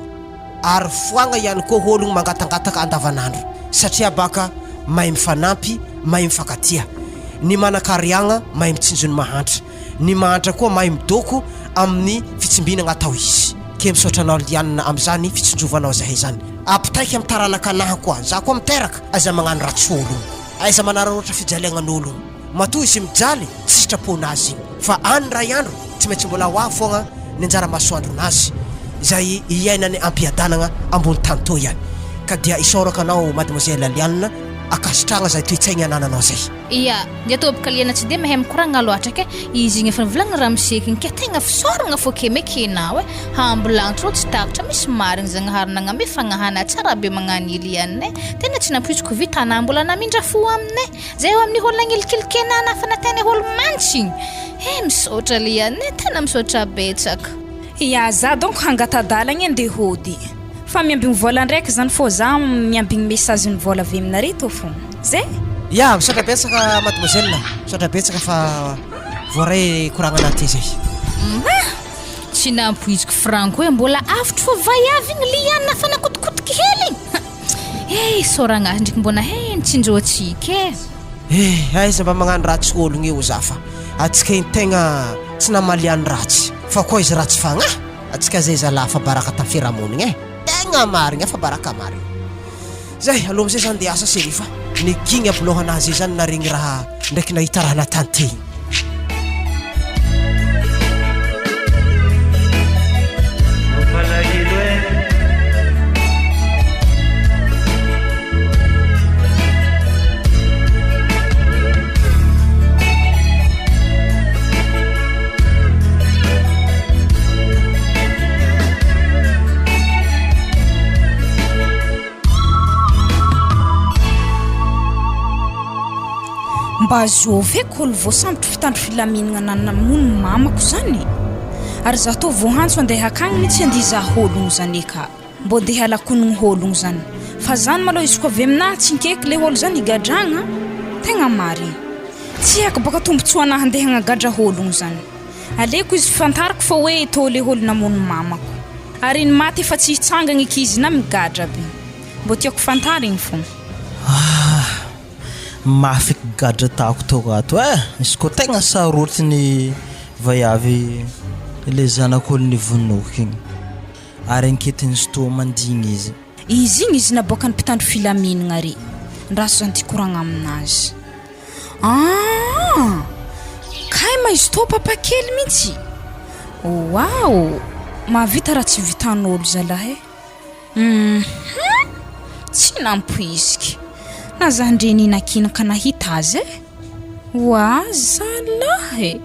ary foagna ihany koa ologno mangatangataka andavanandro satria baka mahay mifanampy mahay mifankatia ny manakariagna mahay mitsinjony mahantra ny mahantra koa mahay midoko amin'ny fitsimbinagna atao izy ke misaotranao lianina am'izany fitsinjovanao zahay zany ampitaiky amin'ny taralaka anahy koa za koa miteraka aiza magnano ratsy ologno aiza manararaotra fijaliagnan'ologno matoa izy mijaly tsy sitraponazy fa any ray andro tsy maintsy mbola ho avy foagna ny anjara masoandronazy zay iainany ampiadanagna ambony tany to ihany ka dia isaoraka anao mademoiselle lianina akasitragna zay toetsaigny anananao zay. Ia, dia tobokaliana tsy dia mahay mikoragna loatra ke izy igny efa nivolagna raha miseky ke tegna fisoragna fô ke mekenao hambolagna tsy takatra misy marigny Zagnahary nagname fagnahana tsara be magnan'ily ihany tena tsy nampoiziko vitana mbola namindra fo aminay zay eo amin'ny olona ngilikilikenana fa natany olo mantsiny misaotra li ihany tena misaotra betsaka. Ia, za donc hangatadalagna andeha hody fa miambigny vola ndraiky zany fô za miambigny message ny vola avy aminareo tô fô zay. Ya, misaotra betsaka mademoiselle, misaotra betsaka fa voaray koragna anaty zay. Tsy nampoiziko franco hoe mbola avotro fa vaiavy igny li ihany fa nakotokotiky hely soragnazy ndraiky mbona nitsinjoatsika aiza mba magnano ratsy ologno io za fa atsika tegna tsy namaliany ratsy fa koa izy ratsy fagnahy atsika zay zalahy fa baraka tafiramonigny tegna marigny fa baraka marigny zay aloha amizay zany de asa sely fa nigigny abilohanazy zany naregny raha ndraiky nahita raha natanteny. Mba zovy olo voasambotry fitandro filaminagna nanamono mamako zany ary za tô vohanjo andeha akagny mitsy andiza ologno zany ka mbo andeha alakonogno ologno zany fa zany malo izy koa avy aminahy tsy nkeky le olo zany igadragna tegna marigny tsy haiko boka tombotsoanahy andeha hanagadra ologno zany aleko izy fantariko fa hoe tô le olo namono mamako ary ny maty efa tsy hitsangagna eky izy na migadra be mbo tiako fantarigny fô. Mafy gadra taako tao ato izy koa tegna sarotiny vaiavy le zanak'olo ny vonoky igny ary anketiny izy tô mandigny izy igny izy naboaka ny mpitandro filaminagna re ndraso zany ty koragna aminazy kay ma izy tô papa kely mitsy wow mahavita raha tsy vitan'olo zalahy tsy nampoiziky na za ndreny nakinaka nahita azy wa zalahy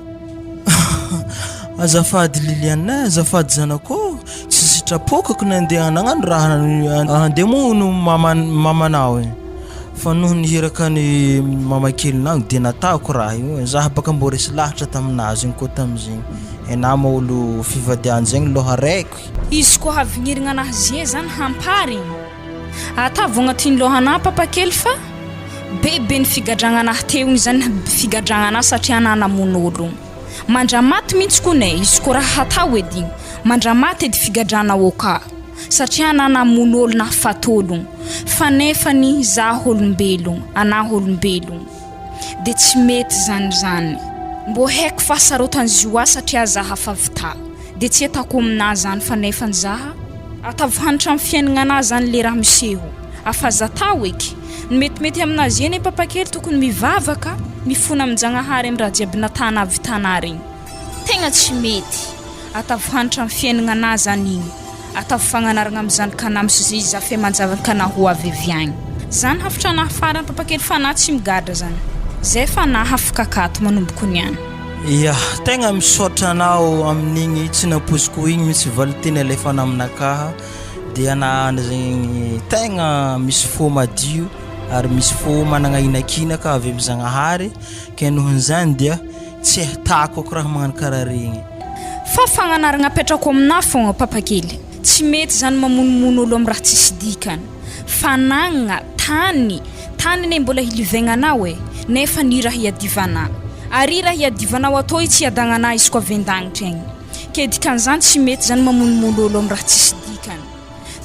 azafady Liliana azafady zanako tsy sitrapokako nandeha nagnano raha andeha mono mamanao fa noho nihiraka ny mamakelinao de nataoko raha io za baka mbo resy lahatra taminazy igny koa tamizigny enama olo fivadiany zegny loha raiky izy koa havignirigna anazy zany hamparigny atavo agnatin'ny lohana papa kely fa bebe ny figadragna anahy teo igny zany figadragna anahy satria nanamono olo mandramaty mihitsy konay izy koa raha hatao edy igny mandramaty edy figadrana oka satria nanamono olo na fatologno fa nefany za olombelogno anahy olombelogno de tsy mety zany mbo haiko fahasarotan'izy io satria zaha favita de tsy atako aminahy zany fa nefany zaha atavohanitra amin'ny fiaignana anazy zany le raha miseho afaza tao eky metimety aminazy eny papa kely tokony mivavaka mifona amin'Jagnahary amin'ny raha jiaby natana vitana regny tegna tsy mety atavohanitra amin'ny fiaignana anazy zany igny atavo fagnanaragna amin'ny zanakanahy misy izy afe manjavakanahy ho avy aviagny zany hafitra anahy farany papa kely fa anahy tsy migadra zany zay fa anahy afaka akato manomboko niany. Ya, tegna misaotra anao amin'igny tsy nampoziko igny misy valiteny alefa naminakaha de ana zegny tegna misy fo madio ary misy fo managna inakinaka avy amin'ny Zagnahary ke nohon'izany dia tsy hatako ako raha magnano karaha regny fa fagnanaragna apetrako aminahy fogna papa kely tsy mety zany mamonomono olo amin'ny raha tsisy dikany fanagna tany ne mbola hilivaignanao nefa ny raha hiadivana ary raha hiadivanao atao tsy adagnanahy izy koa vendagnitra igny ke dikan'izany tsy mety zany mamonomono olo amin'ny raha tsisy dikany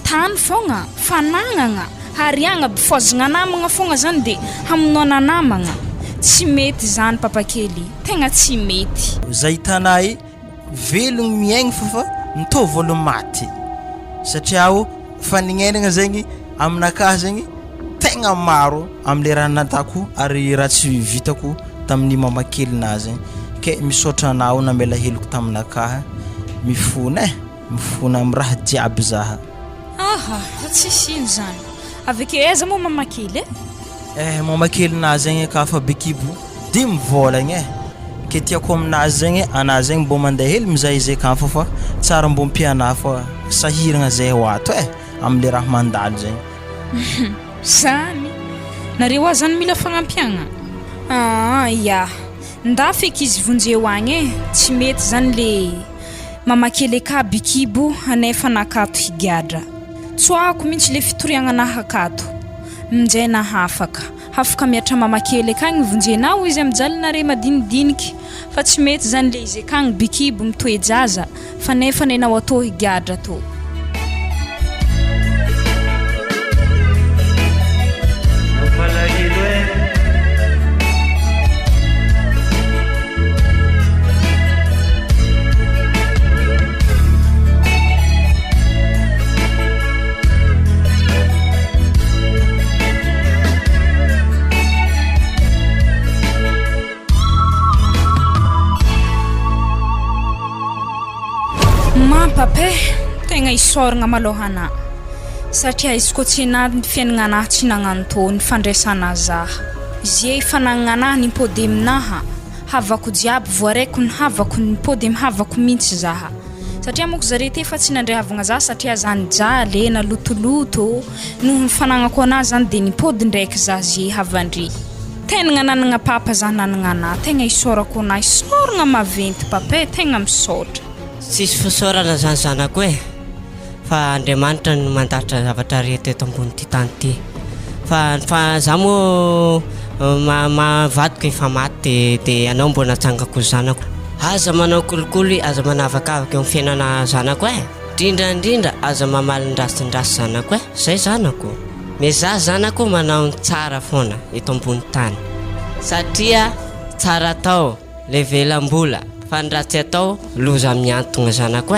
tany fogna fanagnagna hariagna bifozagna namagna fogna zany de hamonoana namagna tsy mety zany papa kely tegna tsy mety zay tanay velogno miaigny fa mitovy olo maty satria faninenagna zegny aminakahy zegny tegna maro am'le raha natako ary raha tsy vitako tamin'ny mamakelinazy ke misaotra anao namela heloko taminakahy mifona amin'ny raha jiaby zaha tsy sino zany aveke aiza mo mamakely Mamakely zegny ka fa Bikibo 5 vôlagna ke tiako aminazy zegny anazy zegny mbô mandeha hely mizaha izy akafa fa tsara mbô mpiana fa sahiragna zay ho ato am'le raha mandalo zegny. Zany nareo a zany mila fagnampiagna. Ya nda feky izy vonjeo agny tsy mety zany le mamakely ka Bikibo anefa nakato higadra. Tsoako mihitsy le fitoriagna nahakato minjay nahafaka miatra mamakely akagny vonjenao izy am'jalinare madinidiniky fa tsy mety zany le izy akagny Bikibo mitoejaza fa nefa nenao atao higadra to. Pape tegna isoragna malohana satria izy ko tsy nady fiaignana tsy nagnantony fandraisana zaha izy fanagnana ny pôdy aminaha havako jiaby voareko ny havako ny pôdy havako mihitsy zaha satria moko zare te fa tsy nandrehavagna zaha satria zany jaly na lotoloto no fanagnako anazy zany de ny pôdy ndraiky zaha zy havandry tegna nanagna papa zaha nanagna tegna isorako na isoragna maventy pape tegna misotra. Tsisy fisaorana zany zanako fa Andriamanitra no mandatra zavatra rehetra eto ambony ty tany ty fa za mo mavadiko efa maty de anao mbona tsangako zanako aza manao kolikoly aza manavakavaka eo fiainana zanako indrindra aza mamalindrasindrasy zanako zay zanako me za zanako manao tsara foana eto ambony tany satria tsara tao le velam-bola fa ndratsy atao loza miantogna zanako